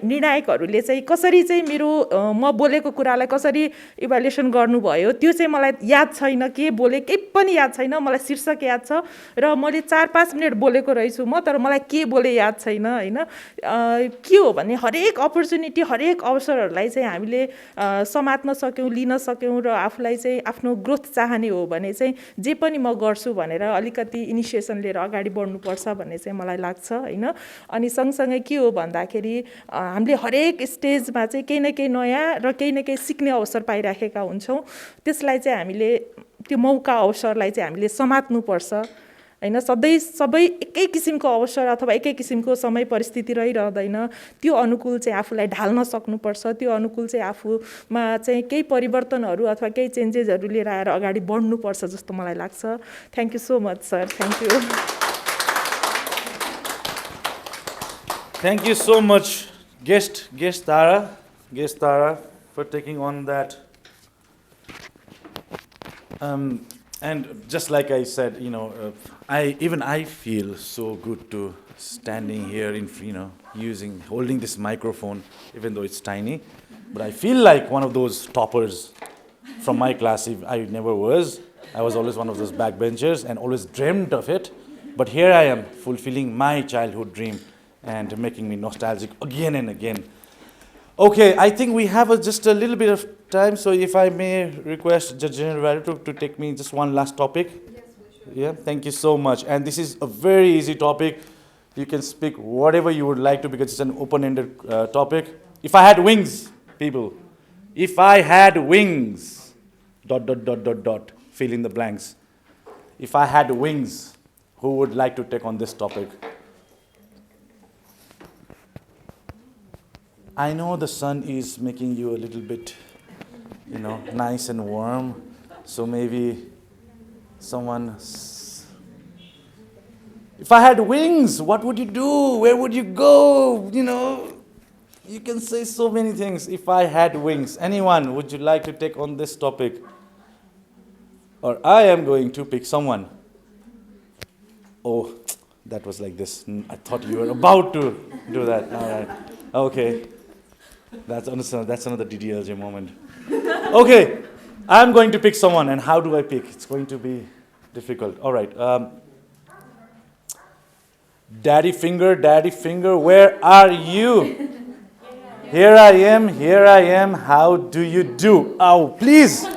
निर्णायकहरूले चाहिँ कसरी चाहिँ मेरो म बोलेको कुरालाई कसरी इभ्यालुएसन गर्नुभयो त्यो चाहिँ मलाई याद छैन। के बोलेँ केही पनि याद छैन, मलाई शीर्षक याद छ र मैले 4-5 मिनट बोलेको रहेछु म, तर मलाई के बोले याद छैन हैन। के हो भने हरेक अपर्च्युनिटी, हरेक अवसरहरूलाई चाहिँ हामीले समात्न सक्यौँ, लिन सक्यौँ र आफूलाई चाहिँ आफ्नो ग्रोथ चाहने हो भने चाहिँ जे पनि म गर्छु भनेर अलिकति इनिसिएसन लिएर अगाडि बढ्नुपर्छ भन्ने चाहिँ मलाई लाग्छ हैन। अनि सँगसँगै के हो भन्दाखेरि हामीले हरेक स्टेजमा चाहिँ केही न केही नयाँ र केही न केही सिक्ने अवसर पाइराखेका हुन्छौँ। त्यसलाई चाहिँ हामीले त्यो मौका अवसरलाई चाहिँ हामीले समात्नुपर्छ होइन सधैँ सबै एकै किसिमको अवसर अथवा एकै किसिमको समय परिस्थिति रहिरहँदैन त्यो अनुकूल चाहिँ आफूलाई ढाल्न सक्नुपर्छ त्यो अनुकूल चाहिँ आफूमा चाहिँ केही परिवर्तनहरू अथवा केही चेन्जेसहरू लिएर आएर अगाडि बढ्नुपर्छ जस्तो मलाई लाग्छ thank you so much sir thank you Thank you so much, guest Tara, for taking on that. And just like I said, you know, I feel so good to standing here in, you know, holding this microphone, even though it's tiny. But I feel like one of those toppers from my class. I never was. I was always one of those backbenchers and always dreamt of it. But here I am, fulfilling my childhood dream and making me nostalgic again and again. Okay, I think we have just a little bit of time, so if I may request Judge General Evaluator to take me just one last topic. Yes, sure. Yeah, thank you so much. And this is a very easy topic. You can speak whatever you would like to because it's an open-ended topic. If I had wings, people, if I had wings, ... fill in the blanks. If I had wings, who would like to take on this topic? I know the sun is making you a little bit, you know, nice and warm. So maybe someone... If I had wings, what would you do? Where would you go? You know, you can say so many things. If I had wings. Anyone, would you like to take on this topic? Or I am going to pick someone. Oh, that was like this. I thought you were about to do that. All right. Okay. That's another DDLJ moment. Okay. I'm going to pick someone. And how do I pick? It's going to be difficult. All right. Daddy finger, where are you? Here I am. How do you do? Oh, please.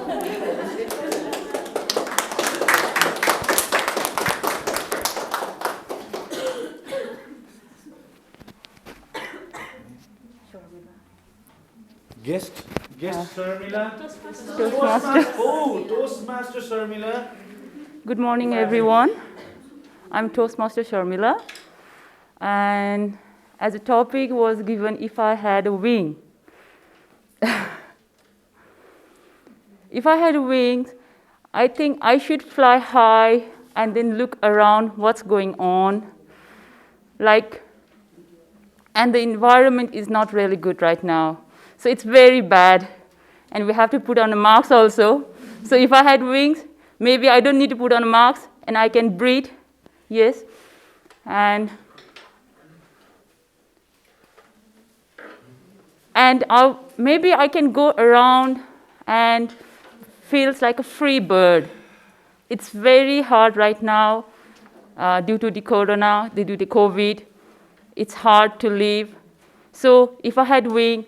Guest Sharmila? Toastmaster. Oh, Toastmaster Sharmila. Good morning, everyone. I'm Toastmaster Sharmila. And as a topic was given, if I had a wing. If I had wings, I think I should fly high and then look around what's going on. And the environment is not really good right now. So it's very bad. And we have to put on a mask also. So if I had wings, maybe I don't need to put on a mask and I can breathe. Yes. And maybe I can go around and feels like a free bird. It's very hard right now due to the corona, due to the COVID. It's hard to live. So if I had wings,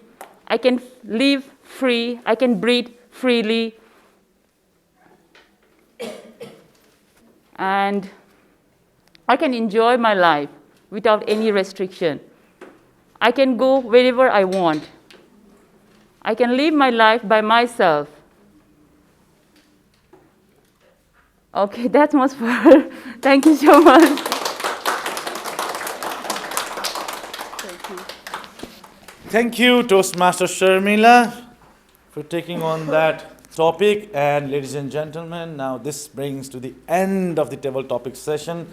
I can live free, I can breathe freely. And I can enjoy my life without any restriction. I can go wherever I want. I can live my life by myself. Okay, that's much for. Thank you so much. Thank you, Toastmaster Sharmila, for taking on that topic. And ladies and gentlemen, now this brings to the end of the table topic session.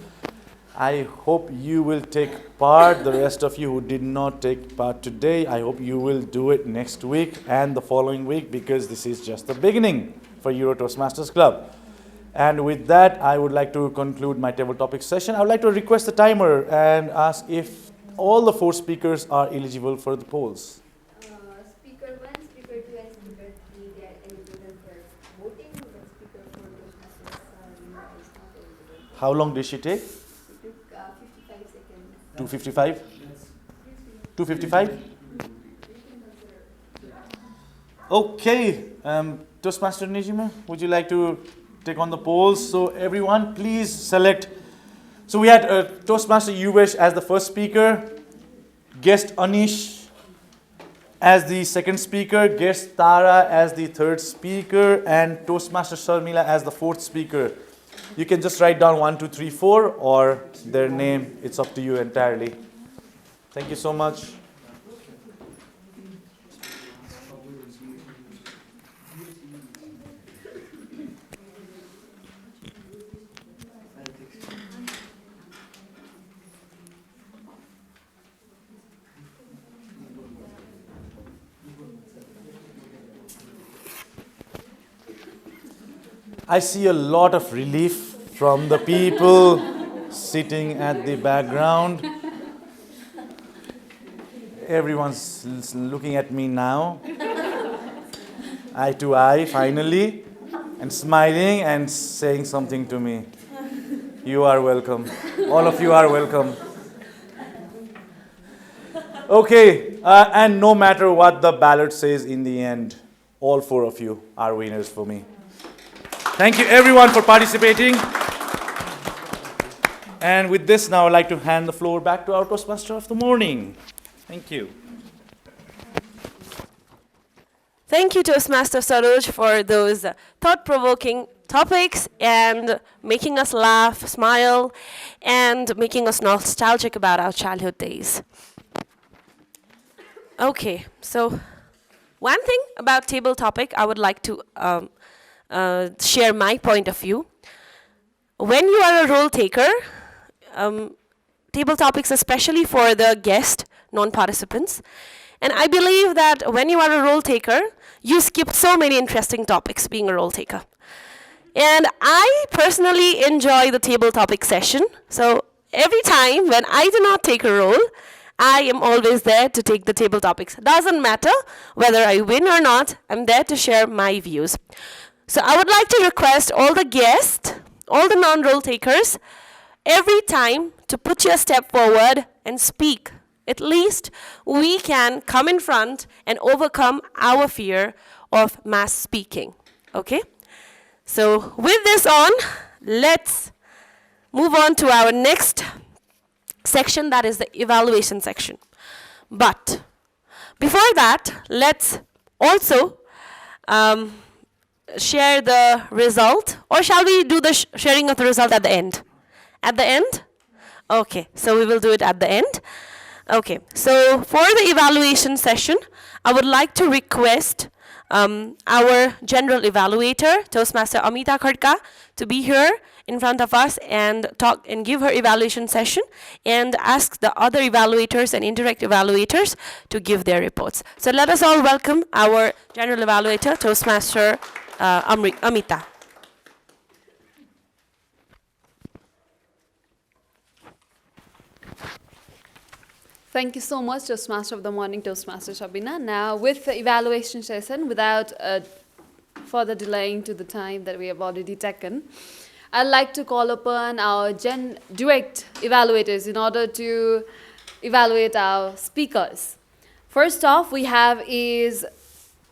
I hope you will take part. The rest of you who did not take part today, I hope you will do it next week and the following week because this is just the beginning for Euro Toastmasters Club. And with that, I would like to conclude my table topic session. I would like to request the timer and ask if all the 4 speakers are eligible for the polls. Speaker 1, Speaker 2, and Speaker 3, they are eligible for voting. But Speaker 4, Toastmasters is not eligible. How long did she take? It took 55 seconds. 255? 255? Okay. Toastmaster Nijima, would you like to take on the polls? So everyone, please select. So we had Toastmaster Yuvesh as the first speaker, guest Anish as the second speaker, guest Tara as the third speaker, and Toastmaster Sharmila as the fourth speaker. You can just write down 1, 2, 3, 4 or their name. It's up to you entirely. Thank you so much. I see a lot of relief from the people sitting at the background. Everyone's looking at me now, eye to eye, finally, and smiling and saying something to me. You are welcome. All of you are welcome. Okay, and no matter what the ballot says in the end, all 4 of you are winners for me. Thank you everyone for participating. And with this, now I'd like to hand the floor back to our Toastmaster of the morning. Thank you. Thank you, Toastmaster Saroj, for those thought-provoking topics and making us laugh, smile, and making us nostalgic about our childhood days. Okay, so one thing about table topic I would like to share my point of view. When you are a role taker, table topics especially for the guest, non-participants, and I believe that when you are a role taker, you skip so many interesting topics being a role taker. And I personally enjoy the table topic session, so every time when I do not take a role, I am always there to take the table topics. Doesn't matter whether I win or not, I'm there to share my views. So I would like to request all the guests, all the non-role takers, every time to put your step forward and speak. At least we can come in front and overcome our fear of mass speaking. Okay? So with this on, let's move on to our next section, that is the evaluation section. But before that, let's also share the result, or shall we do the sharing of the result at the end? At the end? Okay, so we will do it at the end. Okay, so for the evaluation session, I would like to request our general evaluator, Toastmaster Amita Khadka, to be here in front of us and talk and give her evaluation session and ask the other evaluators and indirect evaluators to give their reports. So let us all welcome our general evaluator, Toastmaster Amita. Thank you so much, Toastmaster of the Morning, Toastmaster Shabina. Now, with the evaluation session, without further delaying to the time that we have already taken, I'd like to call upon our direct evaluators in order to evaluate our speakers. First off, we have is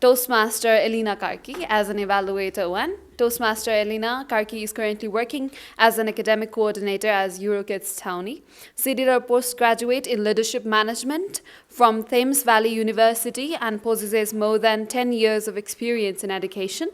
Toastmaster Elena Karki as an evaluator 1. Toastmaster Elena Karki is currently working as an academic coordinator as EuroKids Townie. She did her postgraduate in leadership management from Thames Valley University and possesses more than 10 years of experience in education.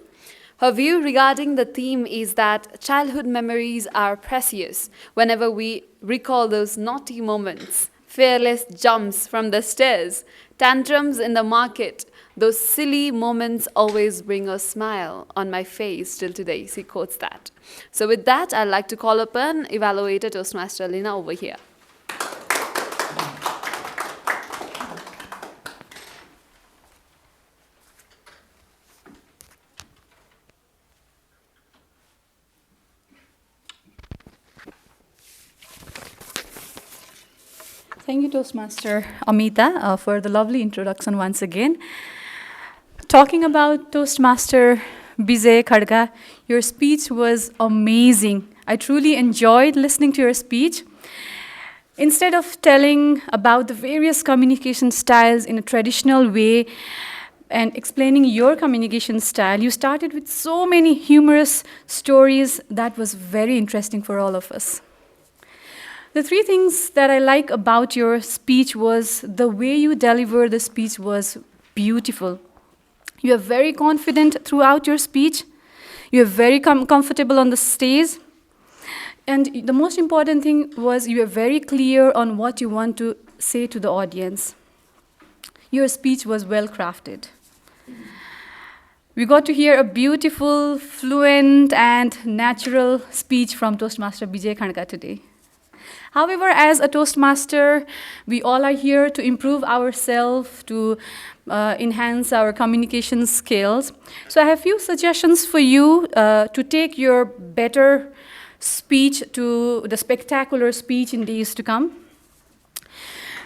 Her view regarding the theme is that childhood memories are precious whenever we recall those naughty moments, fearless jumps from the stairs, tantrums in the market. Those silly moments always bring a smile on my face till today. She quotes that. So with that, I'd like to call upon evaluator Toastmaster Elena over here. Thank you, Toastmaster Amita, for the lovely introduction once again. Talking about Toastmaster Bizay Khadka, your speech was amazing. I truly enjoyed listening to your speech. Instead of telling about the various communication styles in a traditional way and explaining your communication style, you started with so many humorous stories that was very interesting for all of us. The 3 things that I like about your speech was the way you delivered the speech was beautiful. You are very confident throughout your speech. You are very comfortable on the stage. And the most important thing was you were very clear on what you want to say to the audience. Your speech was well crafted. We got to hear a beautiful, fluent, and natural speech from Toastmaster Vijay Khanka today. However, as a Toastmaster, we all are here to improve ourselves, to enhance our communication skills. So I have a few suggestions for you to take your better speech to the spectacular speech in days to come.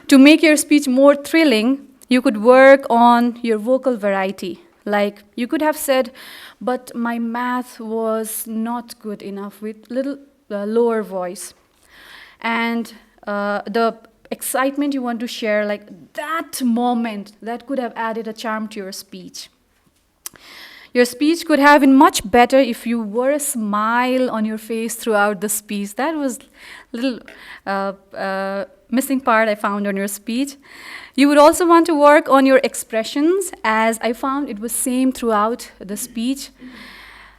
To make your speech more thrilling, you could work on your vocal variety. Like you could have said, but my math was not good enough, with little lower voice. And the excitement you want to share, like that moment, that could have added a charm to your speech. Your speech could have been much better if you wore a smile on your face throughout the speech. That was a little missing part I found on your speech. You would also want to work on your expressions, as I found it was same throughout the speech.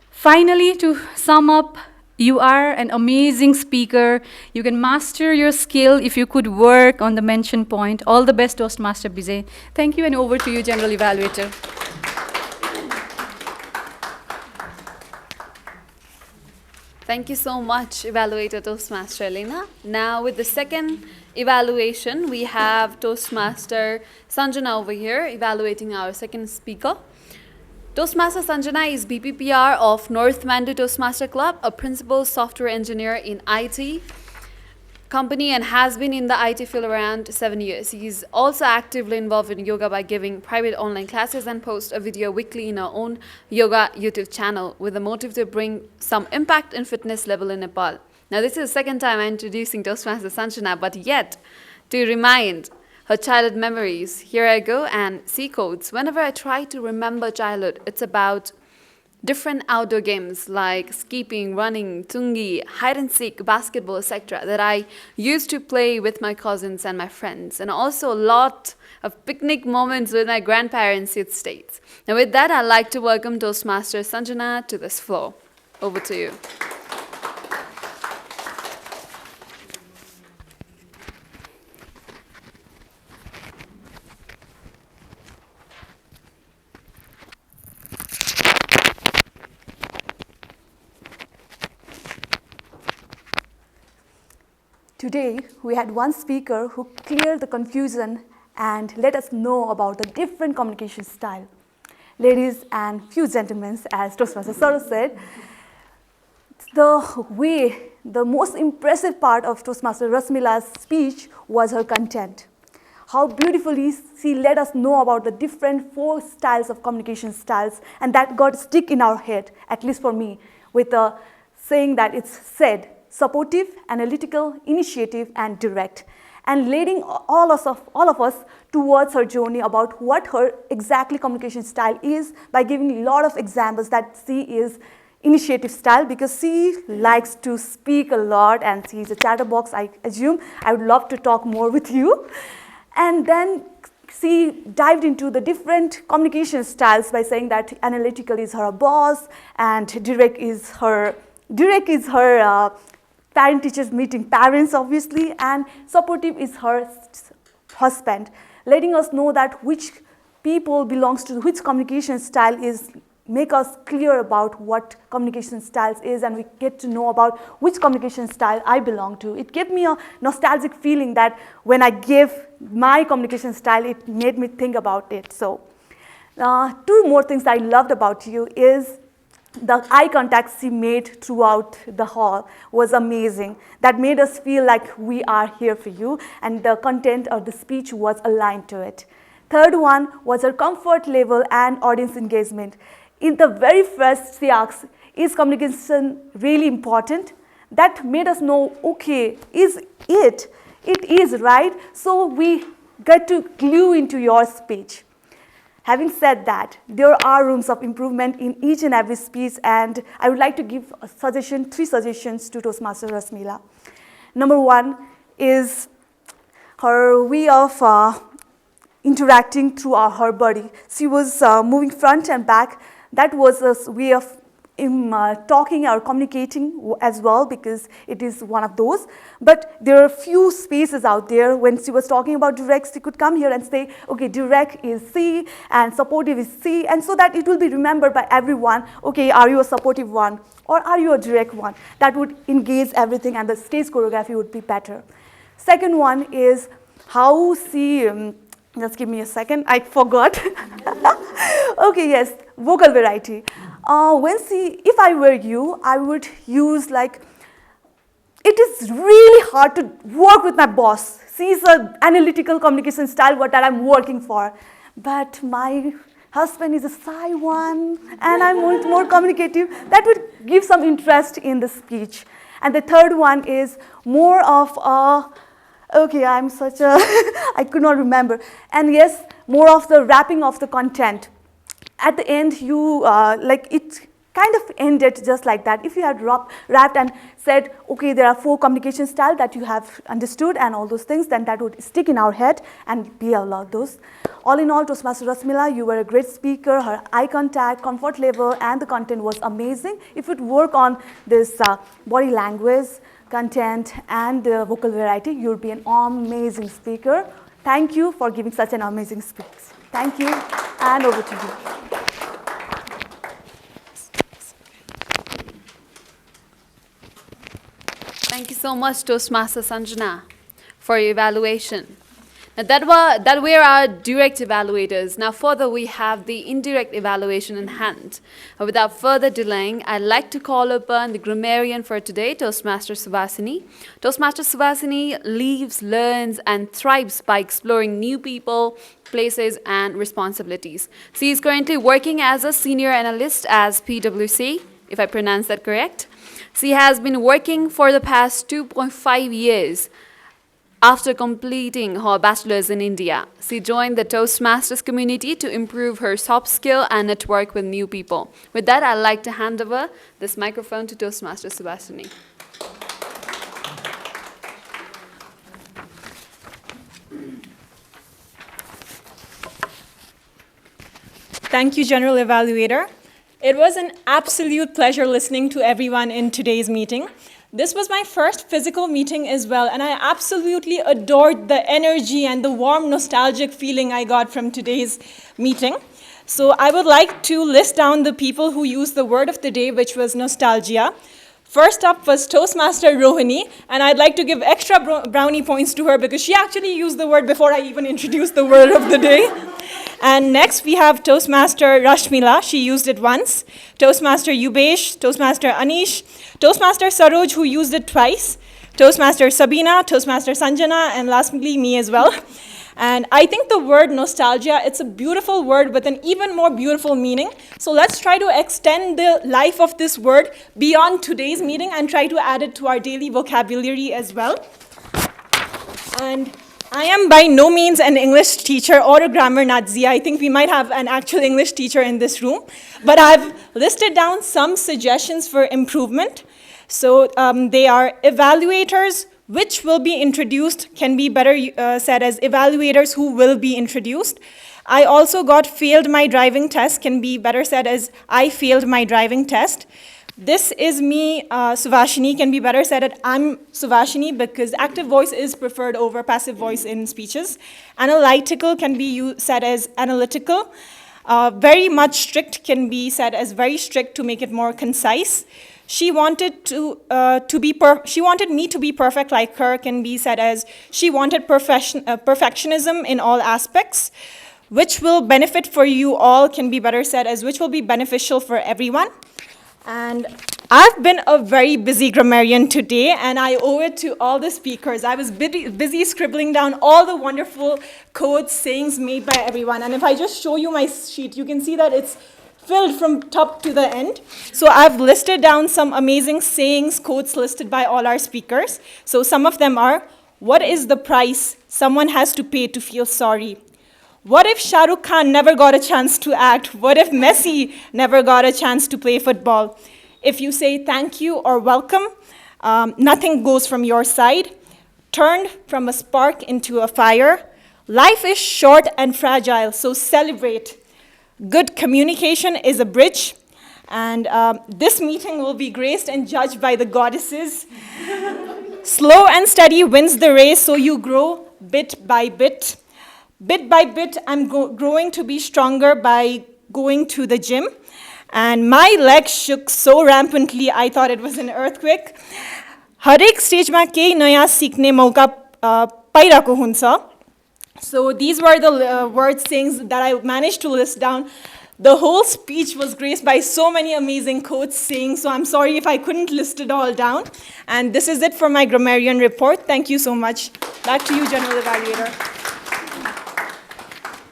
Finally, to sum up, you are an amazing speaker. You can master your skill if you could work on the mention point. All the best, Toastmaster Vijay. Thank you, and over to you, General Evaluator. Thank you so much, Evaluator Toastmaster Elena. Now, with the second evaluation, we have Toastmaster Sanjana over here evaluating our second speaker. Toastmaster Sanjana is BPPR of Northmandu Toastmaster Club, a principal software engineer in IT company, and has been in the IT field around 7 years. He's also actively involved in yoga by giving private online classes and posts a video weekly in our own yoga YouTube channel with the motive to bring some impact in fitness level in Nepal. Now, this is the second time I'm introducing Toastmaster Sanjana, but yet to remind her childhood memories, here I go, and C codes. Whenever I try to remember childhood, it's about different outdoor games like skipping, running, tungi, hide and seek, basketball, etc. that I used to play with my cousins and my friends, and also a lot of picnic moments with my grandparents in states. Now with that, I'd like to welcome Toastmaster Sanjana to this floor. Over to you. Today, we had one speaker who cleared the confusion and let us know about the different communication style. Ladies and few gentlemen, as Toastmaster Saro said, the most impressive part of Toastmaster Rasmila's speech was her content. How beautifully she let us know about the different 4 styles of communication styles, and that got stuck in our head, at least for me, with the saying that it's said, supportive, analytical, initiative, and direct, and leading all of us towards her journey about what her exactly communication style is by giving a lot of examples that she is initiative style because she likes to speak a lot and she is a chatterbox, I assume. I would love to talk more with you. And then she dived into the different communication styles by saying that analytical is her boss and direct is her parent-teachers meeting parents, obviously, and supportive is her husband, letting us know that which people belongs to which communication style is, make us clear about what communication styles is, and we get to know about which communication style I belong to. It gave me a nostalgic feeling that when I gave my communication style, it made me think about it. So 2 more things I loved about you is the eye contact she made throughout the hall was amazing. That made us feel like we are here for you, and the content of the speech was aligned to it. Third one was her comfort level and audience engagement. In the very first, she asked, is communication really important? That made us know, okay, is it? It is, right? So we get to glue into your speech. Having said that, there are rooms of improvement in each and every speech, and I would like to give a 3 suggestions to Toastmaster Rasmila. Number 1 is her way of interacting through her body. She was moving front and back. That was a way of talking or communicating as well, because it is one of those. But there are few spaces out there. When she was talking about direct, she could come here and say, okay, direct is C and supportive is C, and so that it will be remembered by everyone, okay, are you a supportive one or are you a direct one? That would engage everything and the stage choreography would be better. Second one is how she, just give me a second, I forgot. Okay, yes, vocal variety. If I were you, I would use like, it is really hard to work with my boss. She's an analytical communication style that I'm working for. But my husband is a shy one, and I'm more communicative. That would give some interest in the speech. And the third one is more of a, okay, I'm such a, I could not remember. And yes, more of the wrapping of the content. At the end, you, it kind of ended just like that. If you had wrapped and said, okay, there are 4 communication styles that you have understood and all those things, then that would stick in our head and be a lot of those. All in all, Toastmaster Rasmila, you were a great speaker. Her eye contact, comfort level, and the content was amazing. If you'd work on this body language, content, and vocal variety, you'll be an amazing speaker. Thank you for giving such an amazing speech. Thank you, and over to you. Thank you so much, Toastmaster Sanjana, for your evaluation. Now that were our direct evaluators. Now further we have the indirect evaluation in hand. Without further delaying, I'd like to call upon the grammarian for today, Toastmaster Subhasini. Toastmaster Subhasini lives, learns, and thrives by exploring new people, places, and responsibilities. She is currently working as a senior analyst as PwC, if I pronounce that correct. She has been working for the past 2.5 years after completing her bachelor's in India. She joined the Toastmasters community to improve her soft skill and network with new people. With that, I'd like to hand over this microphone to Toastmaster Subhasini. Thank you, General Evaluator. It was an absolute pleasure listening to everyone in today's meeting. This was my first physical meeting as well, and I absolutely adored the energy and the warm, nostalgic feeling I got from today's meeting. So I would like to list down the people who used the word of the day, which was nostalgia. First up was Toastmaster Rohini, and I'd like to give extra brownie points to her because she actually used the word before I even introduced the word of the day. And next we have Toastmaster Rashmila, she used it once. Toastmaster Yubesh, Toastmaster Anish, Toastmaster Saroj, who used it twice. Toastmaster Sabina, Toastmaster Sanjana, and lastly me as well. And I think the word nostalgia, it's a beautiful word with an even more beautiful meaning. So let's try to extend the life of this word beyond today's meeting and try to add it to our daily vocabulary as well. And I am by no means an English teacher or a grammar Nazi. I think we might have an actual English teacher in this room. But I've listed down some suggestions for improvement. So they are evaluators, which will be introduced, can be better said as evaluators who will be introduced. I also got failed my driving test, can be better said as I failed my driving test. This is me, Suvashini, can be better said as I'm Suvashini because active voice is preferred over passive voice in speeches. Analytical can be said as analytical. Very much strict can be said as very strict to make it more concise. She wanted she wanted me to be perfect like her, can be said as she wanted perfectionism in all aspects. Which will benefit for you all can be better said as which will be beneficial for everyone. And I've been a very busy grammarian today, and I owe it to all the speakers. I was busy scribbling down all the wonderful quotes, sayings made by everyone. And if I just show you my sheet, you can see that it's filled from top to the end. So I've listed down some amazing sayings, quotes listed by all our speakers. So some of them are, what is the price someone has to pay to feel sorry? What if Shah Rukh Khan never got a chance to act? What if Messi never got a chance to play football? If you say thank you or welcome, nothing goes from your side. Turned from a spark into a fire. Life is short and fragile, so celebrate. Good communication is a bridge. And this meeting will be graced and judged by the goddesses. Slow and steady wins the race, so you grow bit by bit. Bit by bit, I'm growing to be stronger by going to the gym. And my legs shook so rampantly, I thought it was an earthquake. हरेक स्टेजमा केही नयाँ सिक्ने मौका पाइरहेको हुन्छ. So these were the word sayings that I managed to list down. The whole speech was graced by so many amazing quotes saying, so I'm sorry if I couldn't list it all down. And this is it for my grammarian report. Thank you so much. Back to you, General Evaluator.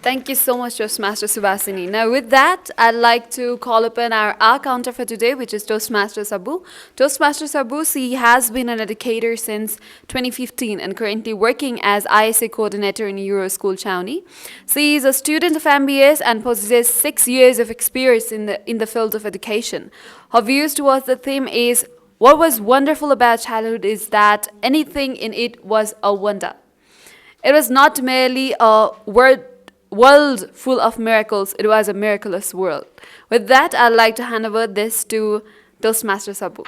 Thank you so much, Toastmaster Subhasini. Now, with that, I'd like to call upon our counter for today, which is Toastmaster Sabu. Toastmaster Sabu, she has been an educator since 2015 and currently working as ISA coordinator in Euro School Chowni. She is a student of MBS and possesses 6 years of experience in the field of education. Her views towards the theme is, what was wonderful about childhood is that anything in it was a wonder. It was not merely a world full of miracles, it was a miraculous world. With that, I'd like to hand over this to Toastmaster Sabu.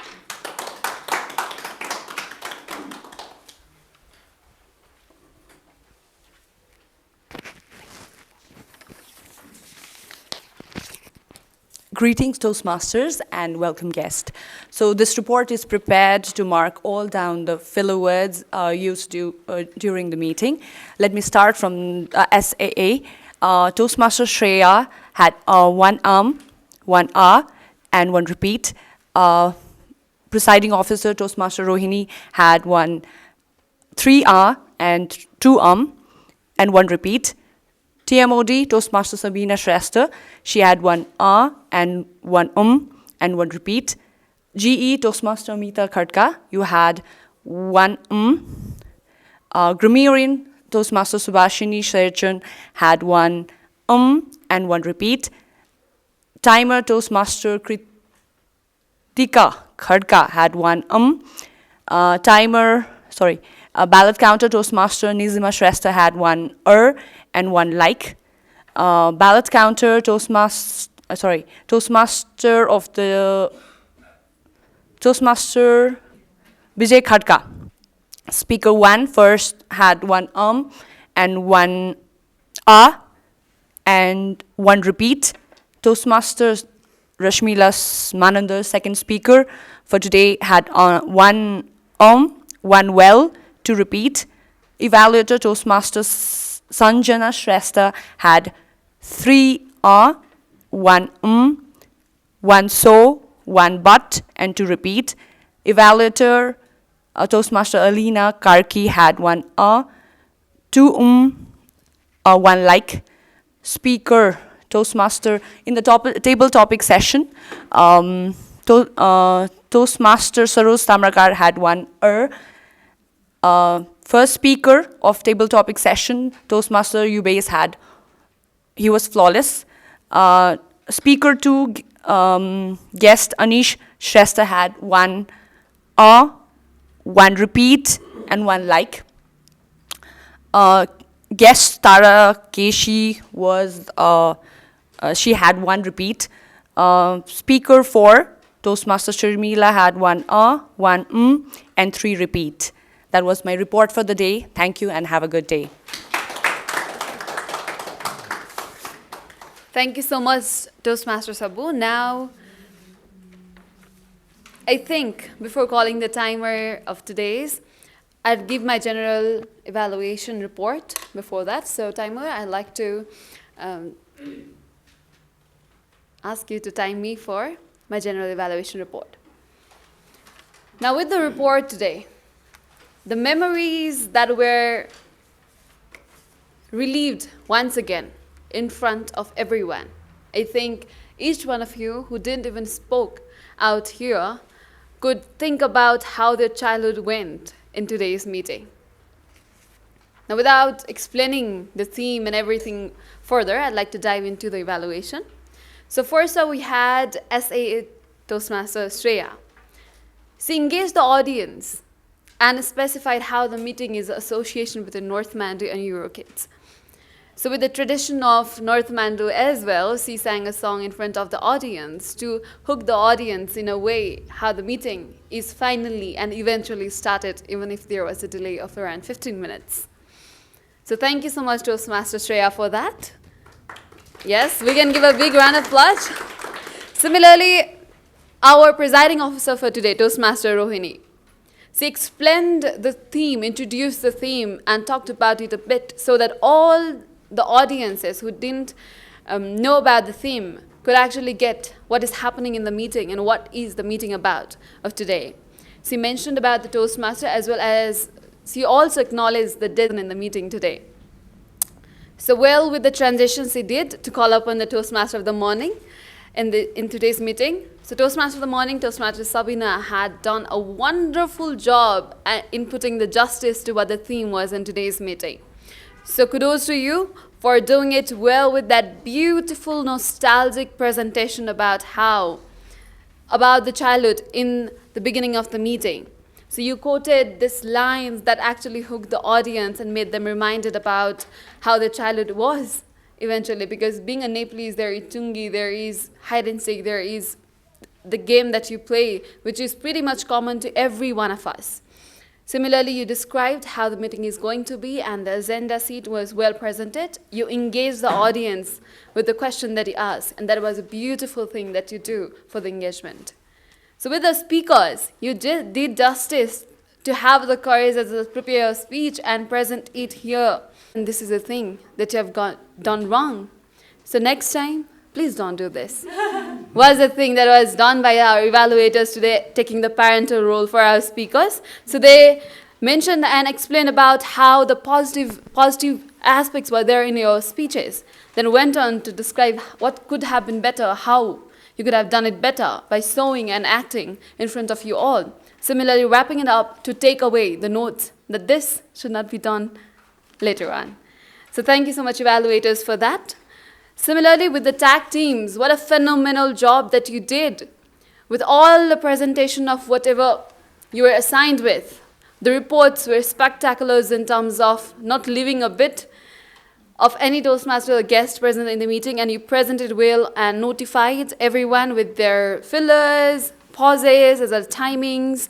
Greetings, Toastmasters, and welcome guests. So this report is prepared to mark all down the filler words used during the meeting. Let me start from SAA. Toastmaster Shreya had 1 1 and 1 repeat. Presiding officer Toastmaster Rohini had 3 and 2 and 1 repeat. TMOD, Toastmaster Sabina Shrestha, she had 1 and 1 and 1 repeat. GE, Toastmaster Meeta Khadka, you had 1 Grammarian, Toastmaster Subhashini Sherchan had 1 and 1 repeat. Timer, Toastmaster Kritika Khadka had 1 ballot counter, Toastmaster Nizima Shrestha had 1 and 1 like. Ballot counter, Toastmaster Vijay Khadka. Speaker 1 first had 1 and 1 and 1 repeat. Toastmaster Rashmila Manandar, second speaker for today, had 1 1 well, 2 repeat. Evaluator Toastmaster Sanjana Shrestha had 3 1 1 so, 1 but, and 2 repeat. Evaluator Toastmaster Alina Karki had 1 2 1 like. Speaker Toastmaster in the table topic session, Toastmaster Saroj Tamrakar had 1 First speaker of table topic session, Toastmaster Ubase he was flawless. Speaker 2, guest Anish Shrestha had 1 1 repeat and 1 like. Guest Tara Keshi was, she had 1 repeat. Speaker 4, Toastmaster Sharmila had 1 1 and 3 repeat. That was my report for the day. Thank you and have a good day. Thank you so much, Toastmaster Sabu. Now, I think before calling the timer of today's, I'd give my general evaluation report before that. So, timer, I'd like to ask you to time me for my general evaluation report. Now, with the report today, the memories that were relived once again in front of everyone. I think each one of you who didn't even spoke out here could think about how their childhood went in today's meeting. Now, without explaining the theme and everything further, I'd like to dive into the evaluation. So first up, we had SAA Toastmaster Shreya. She engaged the audience and specified how the meeting is an association between Northmandu and EuroKids. So with the tradition of Northmandu as well, she sang a song in front of the audience to hook the audience in a way how the meeting is finally and eventually started, even if there was a delay of around 15 minutes. So thank you so much, Toastmaster Shreya, for that. Yes, we can give a big round of applause. Similarly, our presiding officer for today, Toastmaster Rohini, she explained the theme, introduced the theme, and talked about it a bit so that all the audiences who didn't know about the theme could actually get what is happening in the meeting and what is the meeting about of today. She mentioned about the Toastmaster as well as she also acknowledged the death in the meeting today. So well, with the transition she did to call upon the Toastmaster of the morning in today's meeting. So Toastmaster of the morning, Toastmaster Sabina, had done a wonderful job in putting the justice to what the theme was in today's meeting. So kudos to you for doing it well with that beautiful nostalgic presentation about the childhood in the beginning of the meeting. So you quoted these lines that actually hooked the audience and made them reminded about how their childhood was eventually, because being a Nepalese, there is tungi, there is hide and seek, there is the game that you play, which is pretty much common to every one of us. Similarly, you described how the meeting is going to be and the agenda sheet was well presented. You engaged the audience with the question that you asked, and that was a beautiful thing that you do for the engagement. So with the speakers, you did justice to have the courage to prepare a speech and present it here. And this is a thing that you have done wrong. So next time, please don't do this. Was the thing that was done by our evaluators today, taking the parental role for our speakers. So they mentioned and explained about how the positive aspects were there in your speeches. Then went on to describe what could have been better, how you could have done it better by showing and acting in front of you all. Similarly, wrapping it up to take away the notes that this should not be done later on. So thank you so much, evaluators, for that. Similarly, with the tag teams, what a phenomenal job that you did with all the presentation of whatever you were assigned with. The reports were spectacular in terms of not leaving a bit of any Toastmaster or guest present in the meeting, and you presented well and notified everyone with their fillers, pauses, as well as timings.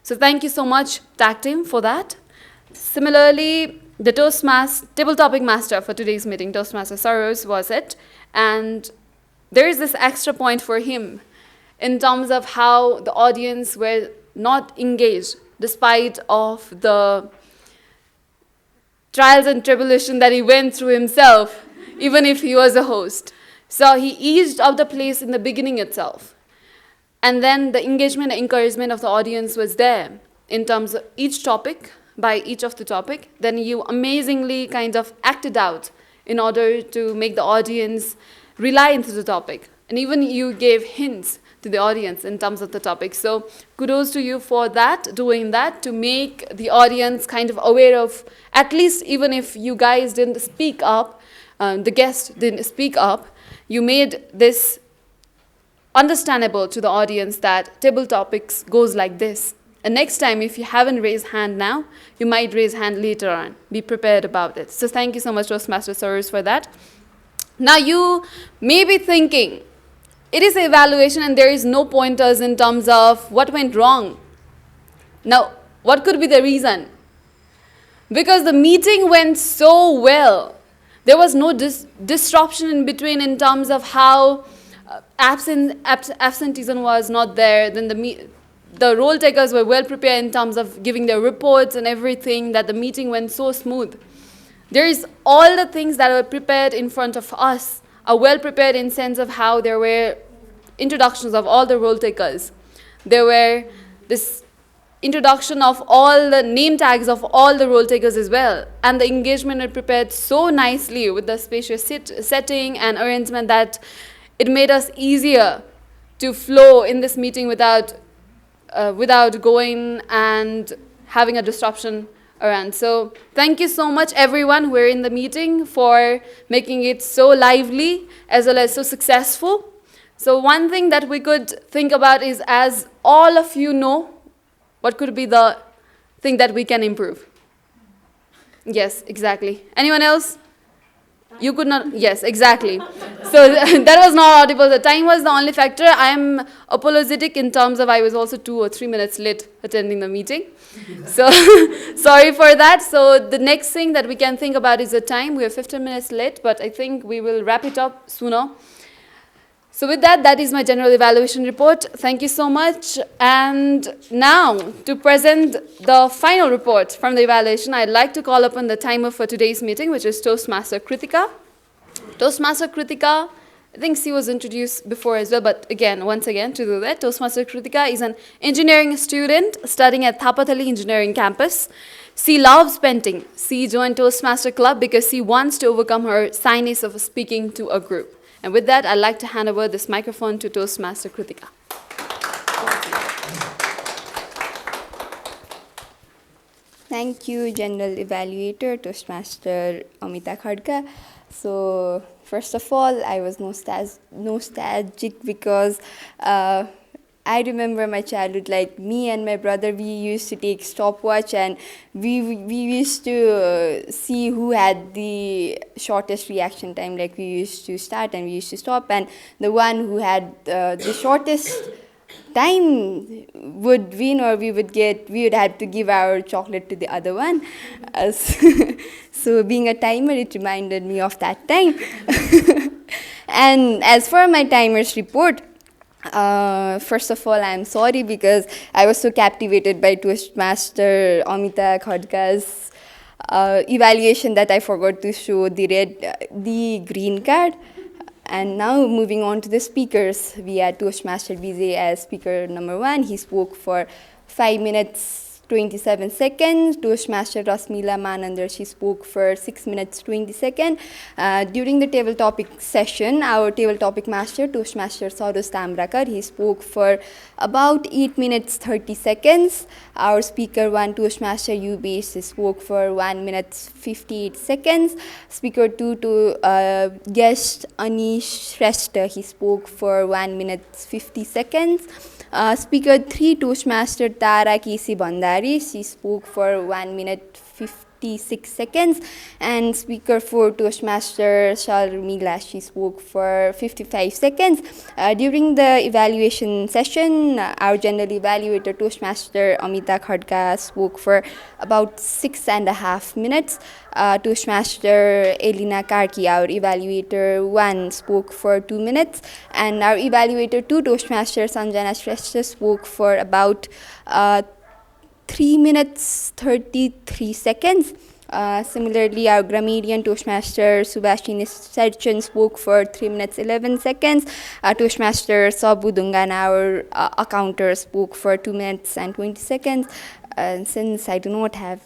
So thank you so much, tag team, for that. Similarly, the table topic master for today's meeting, Toastmaster Saros, was it. And there is this extra point for him in terms of how the audience were not engaged despite of the trials and tribulation that he went through himself, even if he was a host. So he eased out the place in the beginning itself. And then the engagement and encouragement of the audience was there in terms of each topic, by each of the topic. Then you amazingly kind of acted out in order to make the audience rely into the topic. And even you gave hints to the audience in terms of the topic. So kudos to you for that, doing that, to make the audience kind of aware of, at least even if you guys didn't speak up, the guest didn't speak up, you made this understandable to the audience that table topics goes like this. And next time, if you haven't raised hand now, you might raise hand later on. Be prepared about it. So thank you so much, Toastmaster Saurus, for that. Now you may be thinking, it is an evaluation and there is no pointers in terms of what went wrong. Now, what could be the reason? Because the meeting went so well. There was no disruption in between in terms of how absenteeism was not there. Then the role takers were well prepared in terms of giving their reports and everything, that the meeting went so smooth. There is all the things that were prepared in front of us are well prepared in sense of how there were introductions of all the role takers. There were this introduction of all the name tags of all the role takers as well. And the engagement were prepared so nicely with the spacious setting and arrangement that it made us easier to flow in this meeting without going and having a disruption around. So thank you so much, everyone who were in the meeting, for making it so lively as well as so successful. So one thing that we could think about is, as all of you know, what could be the thing that we can improve? Yes, exactly. Anyone else? You could not, yes, exactly. So that was not audible. The time was the only factor. I am apologetic in terms of I was also 2 or 3 minutes late attending the meeting. So sorry for that. So the next thing that we can think about is the time. We are 15 minutes late, but I think we will wrap it up sooner. So with that, that is my general evaluation report. Thank you so much. And now, to present the final report from the evaluation, I'd like to call upon the timer for today's meeting, which is Toastmaster Kritika. Toastmaster Kritika, I think she was introduced before as well, but again, once again, to do that, Toastmaster Kritika is an engineering student studying at Thapatali Engineering Campus. She loves painting. She joined Toastmaster Club because she wants to overcome her shyness of speaking to a group. And with that, I'd like to hand over this microphone to Toastmaster Kritika. Thank you, General Evaluator, Toastmaster Amita Khadka. So, first of all, I was nostalgic because I remember my childhood, like me and my brother, we used to take stopwatch and we used to see who had the shortest reaction time. Like we used to start and we used to stop, and the one who had the shortest time would win, or we would have to give our chocolate to the other one. So being a timer, it reminded me of that time. And as for my timer's report, first of all, I'm sorry because I was so captivated by Toastmaster Amita Khadka's evaluation that I forgot to show the green card. And now moving on to the speakers, we had Toastmaster Vijay as speaker number 1. He spoke for 5 minutes 27 seconds. Toastmaster Rasmila Manandar, she spoke for 6 minutes 20 seconds. During the table topic session, our table topic master, Toastmaster Saurus Tamrakar, he spoke for about 8 minutes 30 seconds. Our speaker 1, Toastmaster Ubase, spoke for 1 minute 58 seconds. Speaker 2 to guest Anish Shrestha, he spoke for 1 minute 50 seconds. Speaker 3, Toastmaster Tara Kesi Bandari, she spoke for 1 minute 56 seconds. And Speaker 4, Toastmaster Sharmila, she spoke for 55 seconds. During the evaluation session, our general evaluator, Toastmaster Amita Khadka, spoke for about 6.5 minutes. Toastmaster Elina Karki, our evaluator 1, spoke for 2 minutes. And our evaluator 2, Toastmaster Sanjana Shrestha, spoke for about 3 minutes 33 seconds. Similarly, our grammarian Toastmaster Subhashini Serchan spoke for 3 minutes 11 seconds. Toastmaster Sabu Dungan, our accounter, spoke for 2 minutes and 20 seconds. And since I do not have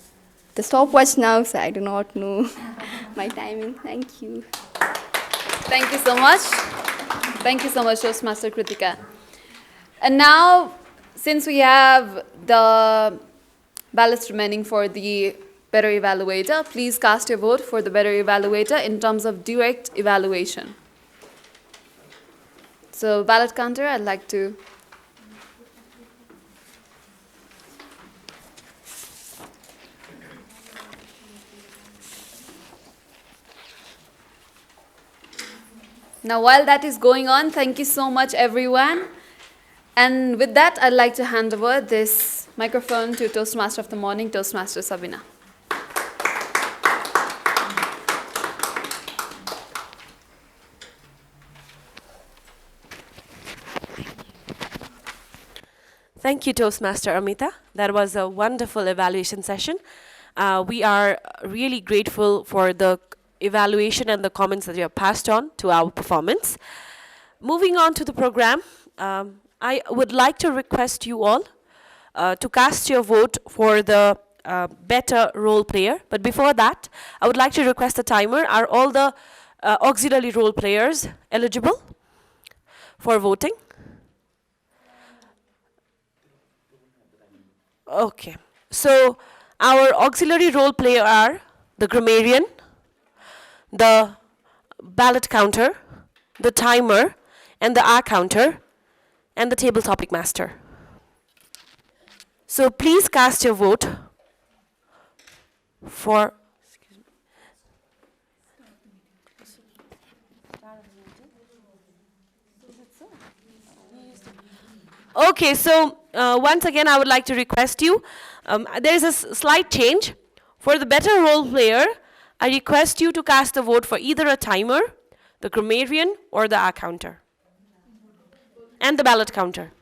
the stopwatch now, so I do not know my timing. Thank you. Thank you so much. Thank you so much, Toastmaster Kritika. And now, since we have the ballots remaining for the better evaluator, please cast your vote for the better evaluator in terms of direct evaluation. So, ballot counter, I'd like to. Now, while that is going on, thank you so much, everyone. And with that, I'd like to hand over this microphone to Toastmaster of the Morning, Toastmaster Sabina. Thank you, Toastmaster Amita. That was a wonderful evaluation session. We are really grateful for the evaluation and the comments that you have passed on to our performance. Moving on to the program, I would like to request you all to cast your vote for the better role player. But before that, I would like to request a timer. Are all the auxiliary role players eligible for voting? Okay. So our auxiliary role player are the grammarian, the ballot counter, the timer, and the hour counter, and the table topic master. So please cast your vote for, Okay, so once again, I would like to request you. There is a slight change. For the better role player, I request you to cast a vote for either a timer, the grammarian, or the counter, and the ballot counter.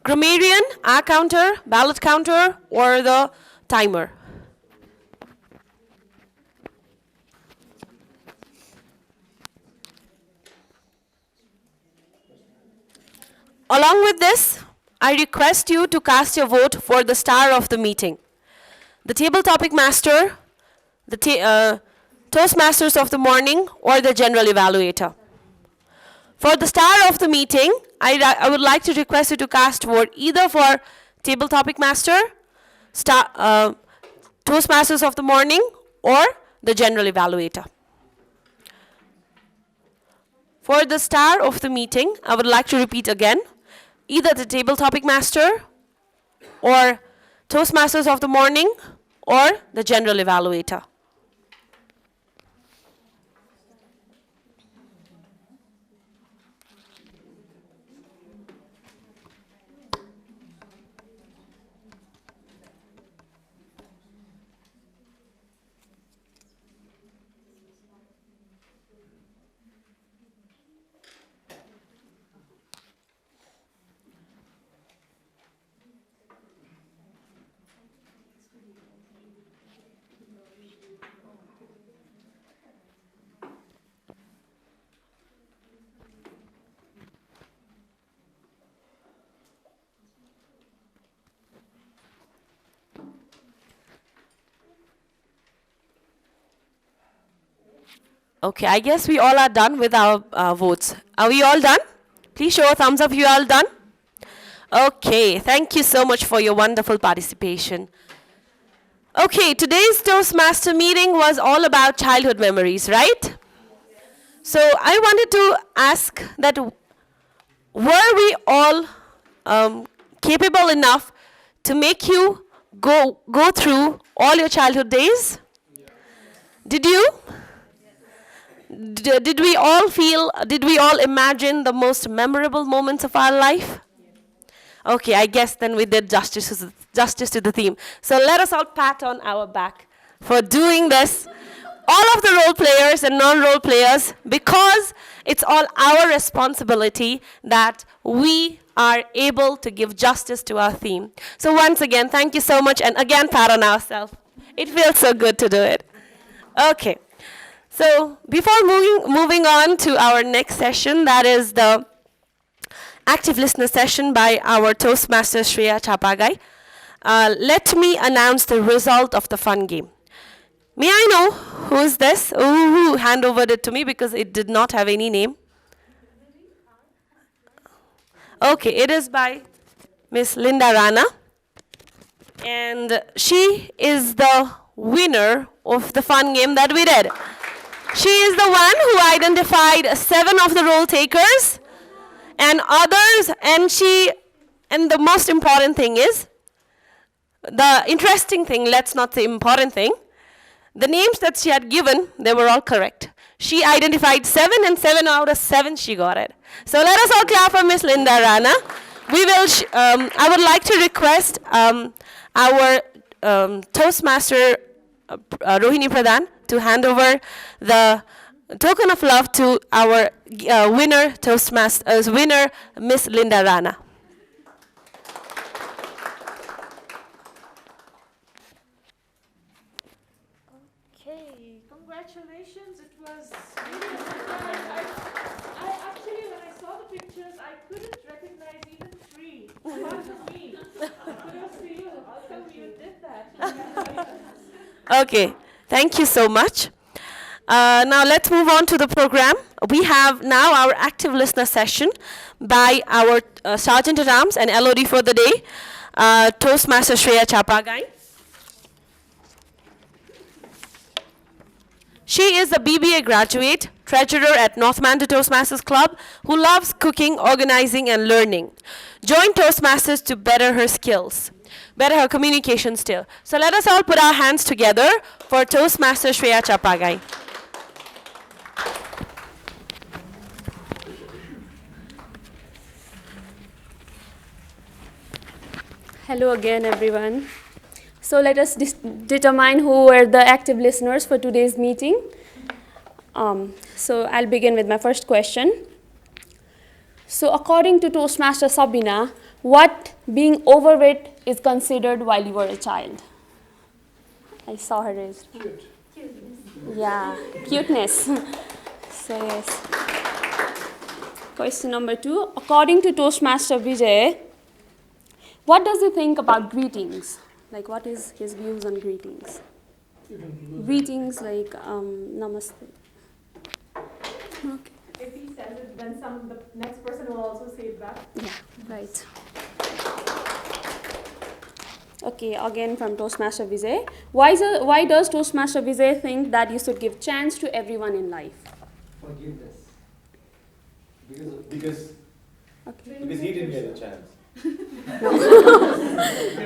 Grammarian, counter, ballot counter, or the timer. Along with this, I request you to cast your vote for the star of the meeting. The table topic master, the Toastmasters of the morning, or the general evaluator. For the star of the meeting, I would like to request you to cast vote either for table topic master, Toastmasters of the morning, or the general evaluator. For the star of the meeting, I would like to repeat again, either the table topic master, or Toastmasters of the morning, or the general evaluator. Okay, I guess we all are done with our votes. Are we all done? Please show a thumbs up if you are all done. Okay, thank you so much for your wonderful participation. Okay, today's Toastmaster meeting was all about childhood memories, right? So I wanted to ask that, were we all capable enough to make you go through all your childhood days? Did you? Did we all imagine the most memorable moments of our life? Okay, I guess then we did justice to the theme. So let us all pat on our back for doing this. All of the role players and non-role players, because it's all our responsibility that we are able to give justice to our theme. So once again, thank you so much, and again, pat on ourselves. It feels so good to do it. Okay. So before moving on to our next session, that is the active listener session by our Toastmaster Shreya Chapagai, let me announce the result of the fun game. May I know who is this? Who hand-overed it to me, because it did not have any name? Okay, it is by Miss Linda Rana. And she is the winner of the fun game that we did. She is the one who identified 7 of the role takers and others, and the most important thing is, the interesting thing, let's not say important thing, the names that she had given, they were all correct. She identified 7, and 7 out of 7 she got it. So let us all clap for Miss Linda Rana. I would like to request our Toastmaster Rohini Pradhan to hand over the token of love to our winner, Toastmasters winner, Miss Linda Rana. Okay, congratulations. It was really a surprise. I actually, when I saw the pictures, I couldn't recognize even 3. Apart from me. Kudos to you. How come you did that? Okay, thank you so much. Now let's move on to the program. We have now our active listener session by our Sergeant at Arms and LOD for the day, Toastmaster Shreya Chapagai. She is a BBA graduate, treasurer at Northmandu Toastmasters Club, who loves cooking, organizing, and learning. Joined Toastmasters to better her skills, better her communication skill. So let us all put our hands together for Toastmaster Shreya Chapagai. Hello again, everyone. So let us determine who were the active listeners for today's meeting. So I'll begin with my first question. So according to Toastmaster Sabina, what being overweight is considered while you were a child? I saw her raised. Cute. Yeah, cuteness. So yes. Question number 2. According to Toastmaster Vijay, what does he think about greetings? Like, what is his views on greetings? Greetings like namaste. Okay. If he says it, then the next person will also say it back. Yeah, right. Okay, again from Toastmaster Vijay. Why does Toastmaster Vijay think that you should give chance to everyone in life? Forgiveness. Because he didn't get a chance.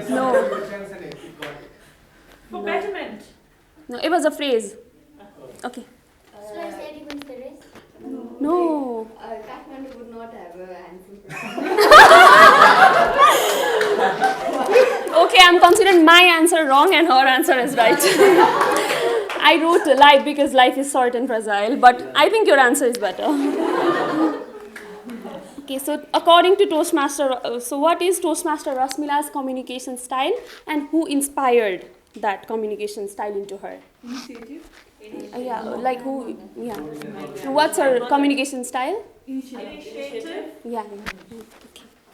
No. For betterment. No, it was a phrase. Okay. Should I say it the rest? No. Kathmandu would not have an answer. Okay, I'm considering my answer wrong and her answer is right. I wrote life because life is short and fragile, but I think your answer is better. Okay, so according to Toastmaster, so what is Toastmaster Rasmila's communication style and who inspired that communication style into her? Initiative. Yeah, like who, yeah. What's her communication style? Initiative. Yeah.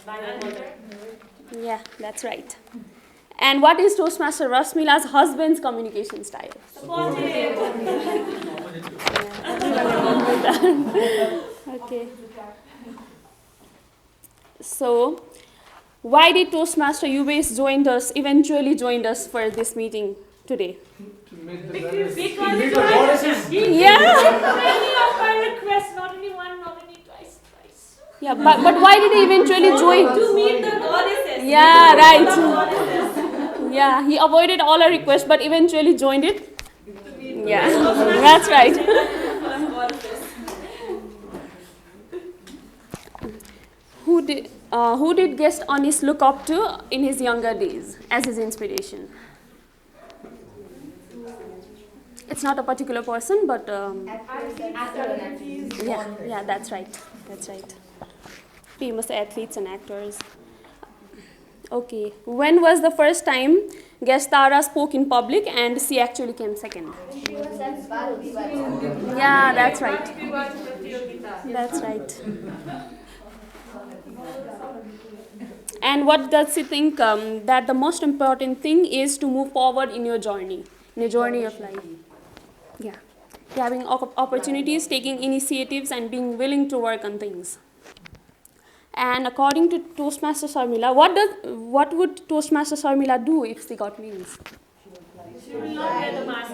Okay. Yeah, that's right. And what is Toastmaster Rasmila's husband's communication style? Supportive. Okay. So, why did Toastmaster Ubesh eventually joined us for this meeting today? Because Yeah. many of our requests, not only one, not only twice. Yeah, but why did he eventually join? To meet the goddesses. Yeah, right. Yeah, he avoided all our requests, but eventually joined it. Yeah, that's right. Who did guest Anis look up to in his younger days as his inspiration? It's not a particular person, but yeah, that's right. That's right. Famous athletes and actors. Okay, when was the first time guest Tara spoke in public and she actually came second? Yeah, that's right. That's right. And what does she think that the most important thing is to move forward in your journey of life? Yeah, having opportunities, taking initiatives, and being willing to work on things. And according to Toastmaster Sharmila, what would Toastmaster Sharmila do if she got wings? She will not wear the mask.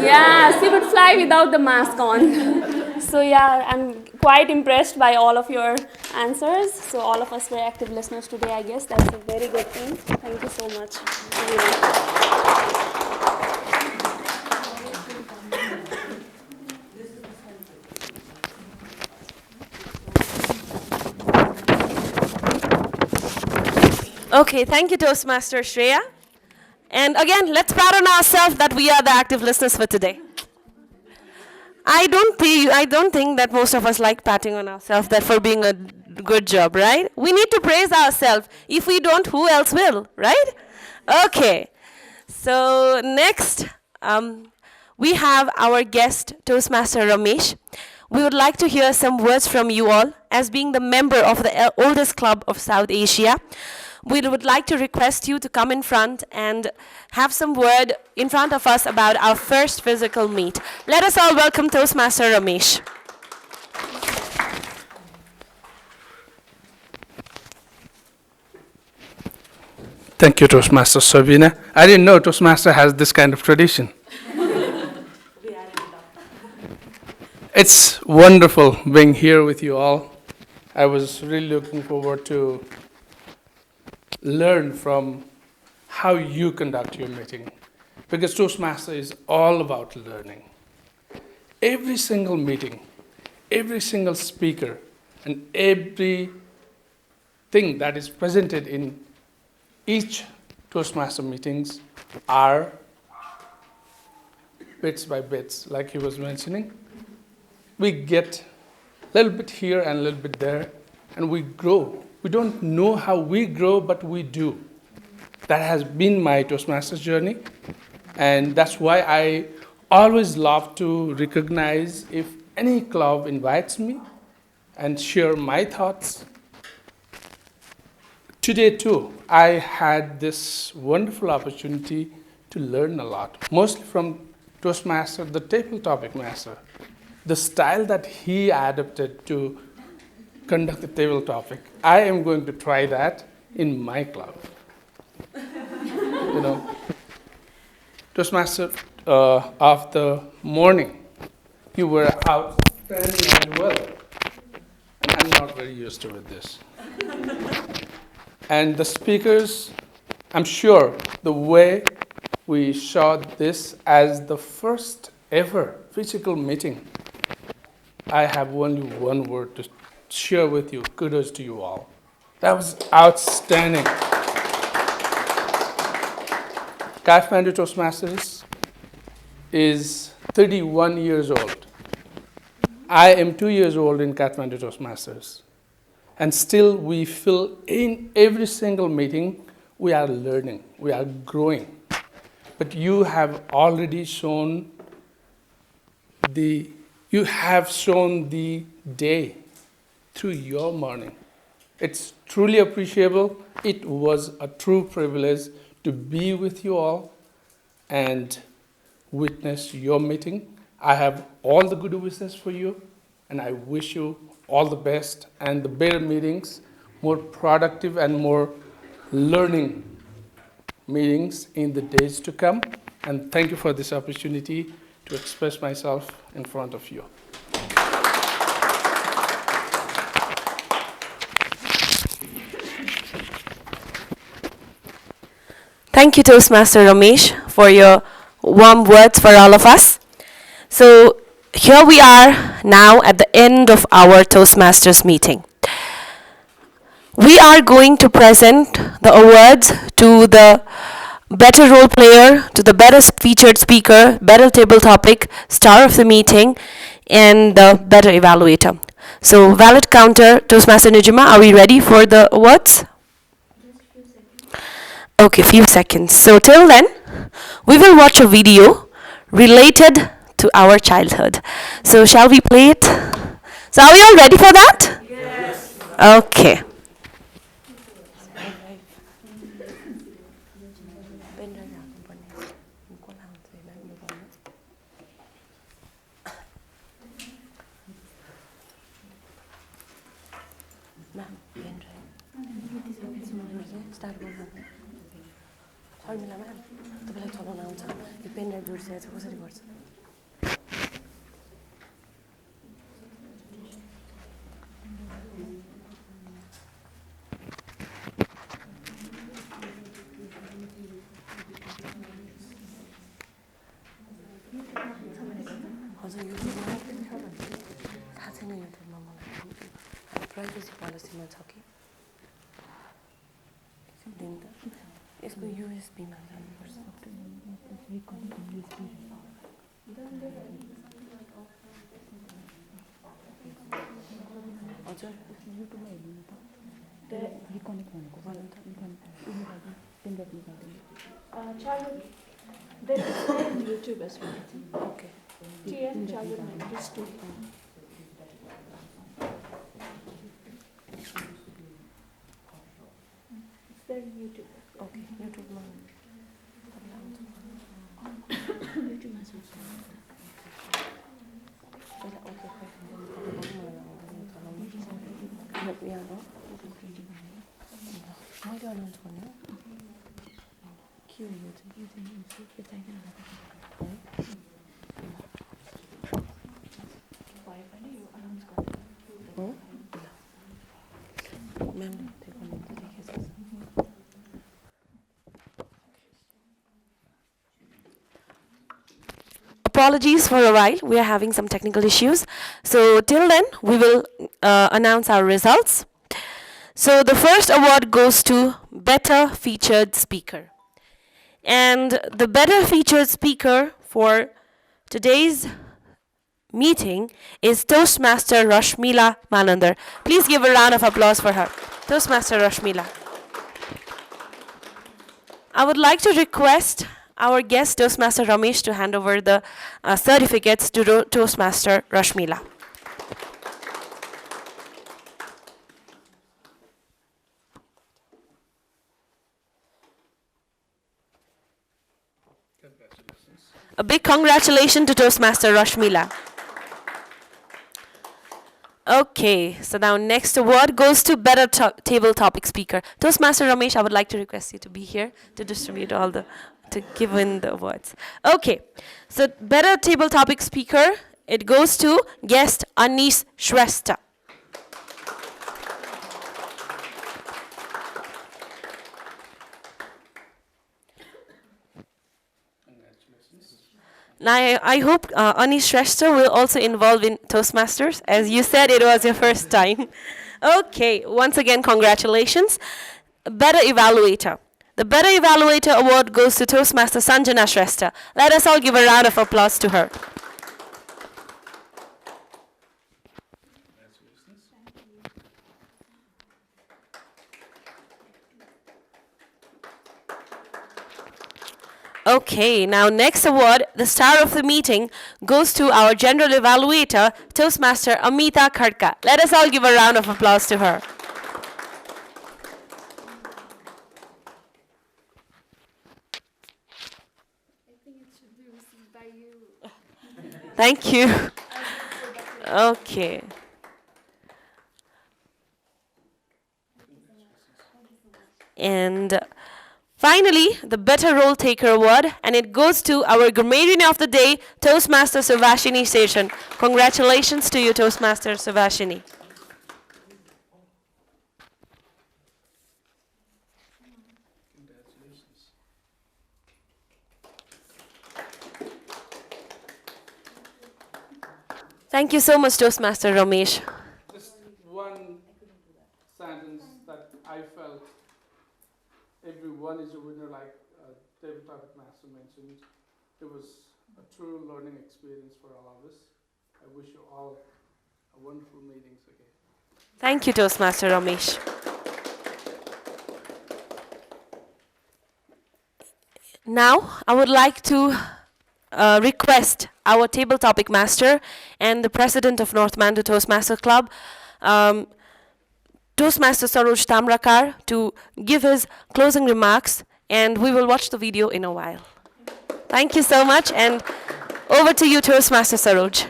Yeah, she would fly without the mask on. So yeah, I'm quite impressed by all of your answers. So all of us were active listeners today, I guess. That's a very good thing. Thank you so much. Okay, thank you, Toastmaster Shreya. And again, let's pat on ourselves that we are the active listeners for today. I don't think that most of us like patting on ourselves that for being a good job, right? We need to praise ourselves. If we don't, who else will, right? Okay. So next, we have our guest, Toastmaster Ramesh. We would like to hear some words from you all as being the member of the oldest club of South Asia. We would like to request you to come in front and have some word in front of us about our first physical meet. Let us all welcome Toastmaster Ramesh. Thank you, Toastmaster Sabina. I didn't know Toastmaster has this kind of tradition. It's wonderful being here with you all. I was really looking forward to learn from how you conduct your meeting, because Toastmaster is all about learning. Every single meeting, every single speaker, and every thing that is presented in each Toastmaster meetings are bits by bits, like he was mentioning. We get a little bit here and a little bit there, and we grow. We don't know how we grow, but we do. That has been my Toastmasters journey, and that's why I always love to recognize if any club invites me and share my thoughts. Today too, I had this wonderful opportunity to learn a lot, mostly from Toastmaster, the table topic master. The style that he adapted to conduct the table topic, I am going to try that in my club. Toastmaster of the morning, you were outstanding as well. And I'm not very used to this. And the speakers, I'm sure the way we saw this as the first ever physical meeting, I have only one word to share with you. Kudos to you all. That was outstanding. Kathmandu Toastmasters is 31 years old. I am 2 years old in Kathmandu Toastmasters. And still we feel in every single meeting we are learning, we are growing. But you have already shown the day through your morning. It's truly appreciable. It was a true privilege to be with you all and witness your meeting. I have all the good wishes for you, and I wish you all the best and the better meetings, more productive and more learning meetings in the days to come. And thank you for this opportunity to express myself in front of you. Thank you, Toastmaster Ramesh, for your warm words for all of us. So here we are now at the end of our Toastmasters meeting. We are going to present the awards to the better role player, to the better featured speaker, better table topic, star of the meeting, and the better evaluator. So valid counter, Toastmaster Nijima, are we ready for the awards? Okay, few seconds. So till then, we will watch a video related to our childhood. So shall we play it? So are we all ready for that? Yes. Okay. Privacy पोलिसीमा छ कि यसको युएसबीमा जानुपर्छ हजुर युट्युबमा हेर्नु त त्यहाँ रिकनेक्ट भनेको भन्नु त There is YouTube as well. Okay. TF Childhood Memories too. It's there in YouTube. Okay, YouTube. YouTube has also. मैले अनाउन्स गर्ने के हो यो चाहिँ apologies for a while. We are having some technical issues. So till then, we will announce our results. So the first award goes to Better Featured Speaker. And the Better Featured Speaker for today's meeting is Toastmaster Rashmila Manandar. Please give a round of applause for her. Toastmaster Rashmila. I would like to request our guest Toastmaster Ramesh to hand over the certificates to Toastmaster Rashmila. A big congratulations to Toastmaster Rashmila. Okay, so now next award goes to Better Table Topic Speaker. Toastmaster Ramesh, I would like to request you to be here to distribute all the, to give in the awards. Okay, so Better Table Topic Speaker, it goes to guest Anish Shrestha. Now, I hope Anish Shrestha will also involve in Toastmasters. As you said, it was your first time. Okay, once again, congratulations. Better Evaluator. The Better Evaluator Award goes to Toastmaster Sanjana Shrestha. Let us all give a round of applause to her. Okay, now next award, the star of the meeting, goes to our general evaluator, Toastmaster Amita Khadka. Let us all give a round of applause to her. Thank you. Okay. And finally, the Better Role Taker Award, and it goes to our grammarian of the day, Toastmaster Suvashini Seshan. Congratulations to you, Toastmaster Suvashini. Thank you so much, Toastmaster Ramesh. Just one sentence that I felt everyone is a winner, like David Toastmaster mentioned. It was a true learning experience for all of us. I wish you all a wonderful meetings again. Thank you, Toastmaster Ramesh. Now, I would like to request our table topic master and the president of Northmandu Toastmaster Club, Toastmaster Saroj Tamrakar, to give his closing remarks, and we will watch the video in a while. Thank you so much, and over to you, Toastmaster Saroj.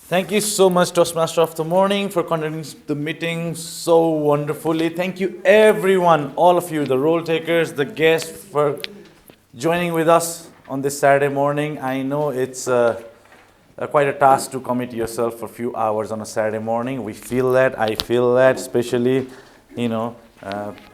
Thank you so much, Toastmaster of the Morning, for conducting the meeting so wonderfully. Thank you, everyone, all of you, the role takers, the guests, for joining with us on this Saturday morning. I know it's quite a task to commit yourself for a few hours on a Saturday morning. We feel that, I feel that, especially, you know,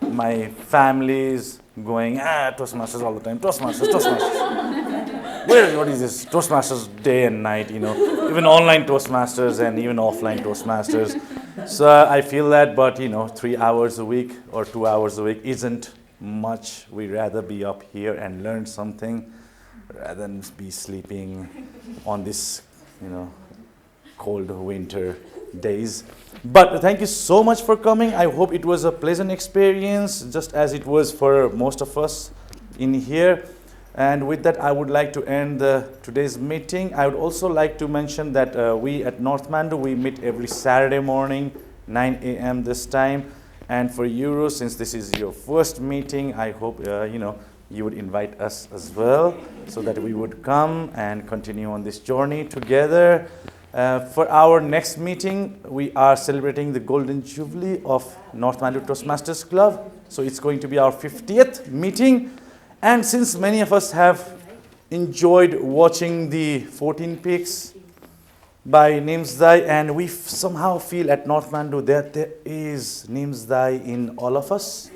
my family's going, Toastmasters all the time, Toastmasters, Toastmasters. What is this? Toastmasters day and night, you know, even online Toastmasters and even offline Toastmasters. So I feel that, but, you know, 3 hours a week or 2 hours a week isn't much. We'd rather be up here and learn something rather than be sleeping on this, you know, cold winter days. But thank you so much for coming. I hope it was a pleasant experience, just as it was for most of us in here. And with that, I would like to end today's meeting. I would also like to mention that we at Northmandu, we meet every Saturday morning, 9 a.m. this time. And for Euro, since this is your first meeting, I hope you know, you would invite us as well, so that we would come and continue on this journey together. For our next meeting, we are celebrating the Golden Jubilee of Northmandu Toastmasters Club. So it's going to be our 50th meeting. And since many of us have enjoyed watching the 14 Peaks by Nimsdai, and we somehow feel at Northmandu that there is Nimsdai in all of us.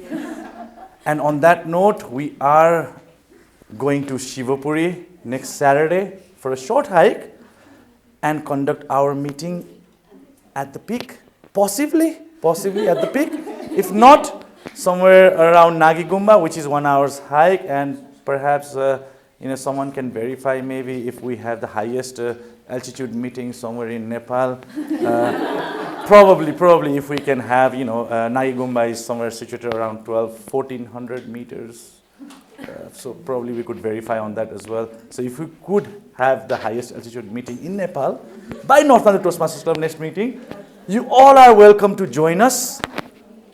And on that note, we are going to Shivapuri next Saturday for a short hike and conduct our meeting at the peak, possibly at the peak. If not, somewhere around Nagigumba, which is 1 hour's hike, and perhaps someone can verify maybe if we have the highest altitude meeting somewhere in Nepal. Probably if we can have, Nagigumba is somewhere situated around 1,400 meters. So probably we could verify on that as well. So if we could have the highest altitude meeting in Nepal by Northmandu Toastmasters Club next meeting, you all are welcome to join us.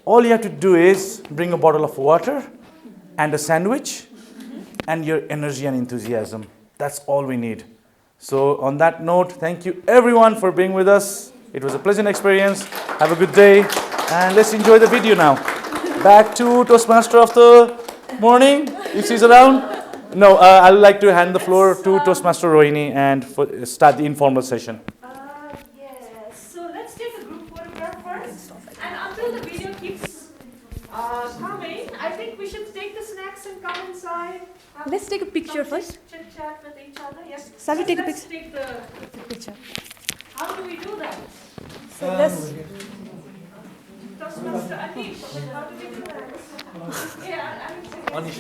All you have to do is bring a bottle of water and a sandwich and your energy and enthusiasm. That's all we need. So on that note, thank you everyone for being with us. It was a pleasant experience. Have a good day. And let's enjoy the video now. Back to Toastmaster of the morning, if she's around. No, I'd like to hand the floor to Toastmaster Rohini and start the informal session. Yes, so let's take a group photograph first. And until the video keeps coming, I think we should take the snacks and come inside. Let's take a picture first. Chit chat with each other, yes. Shall we take a Let's picture? take the Picture. How do we do that? So let's. Toastmaster Anish, how do we do that? Yeah, Anish.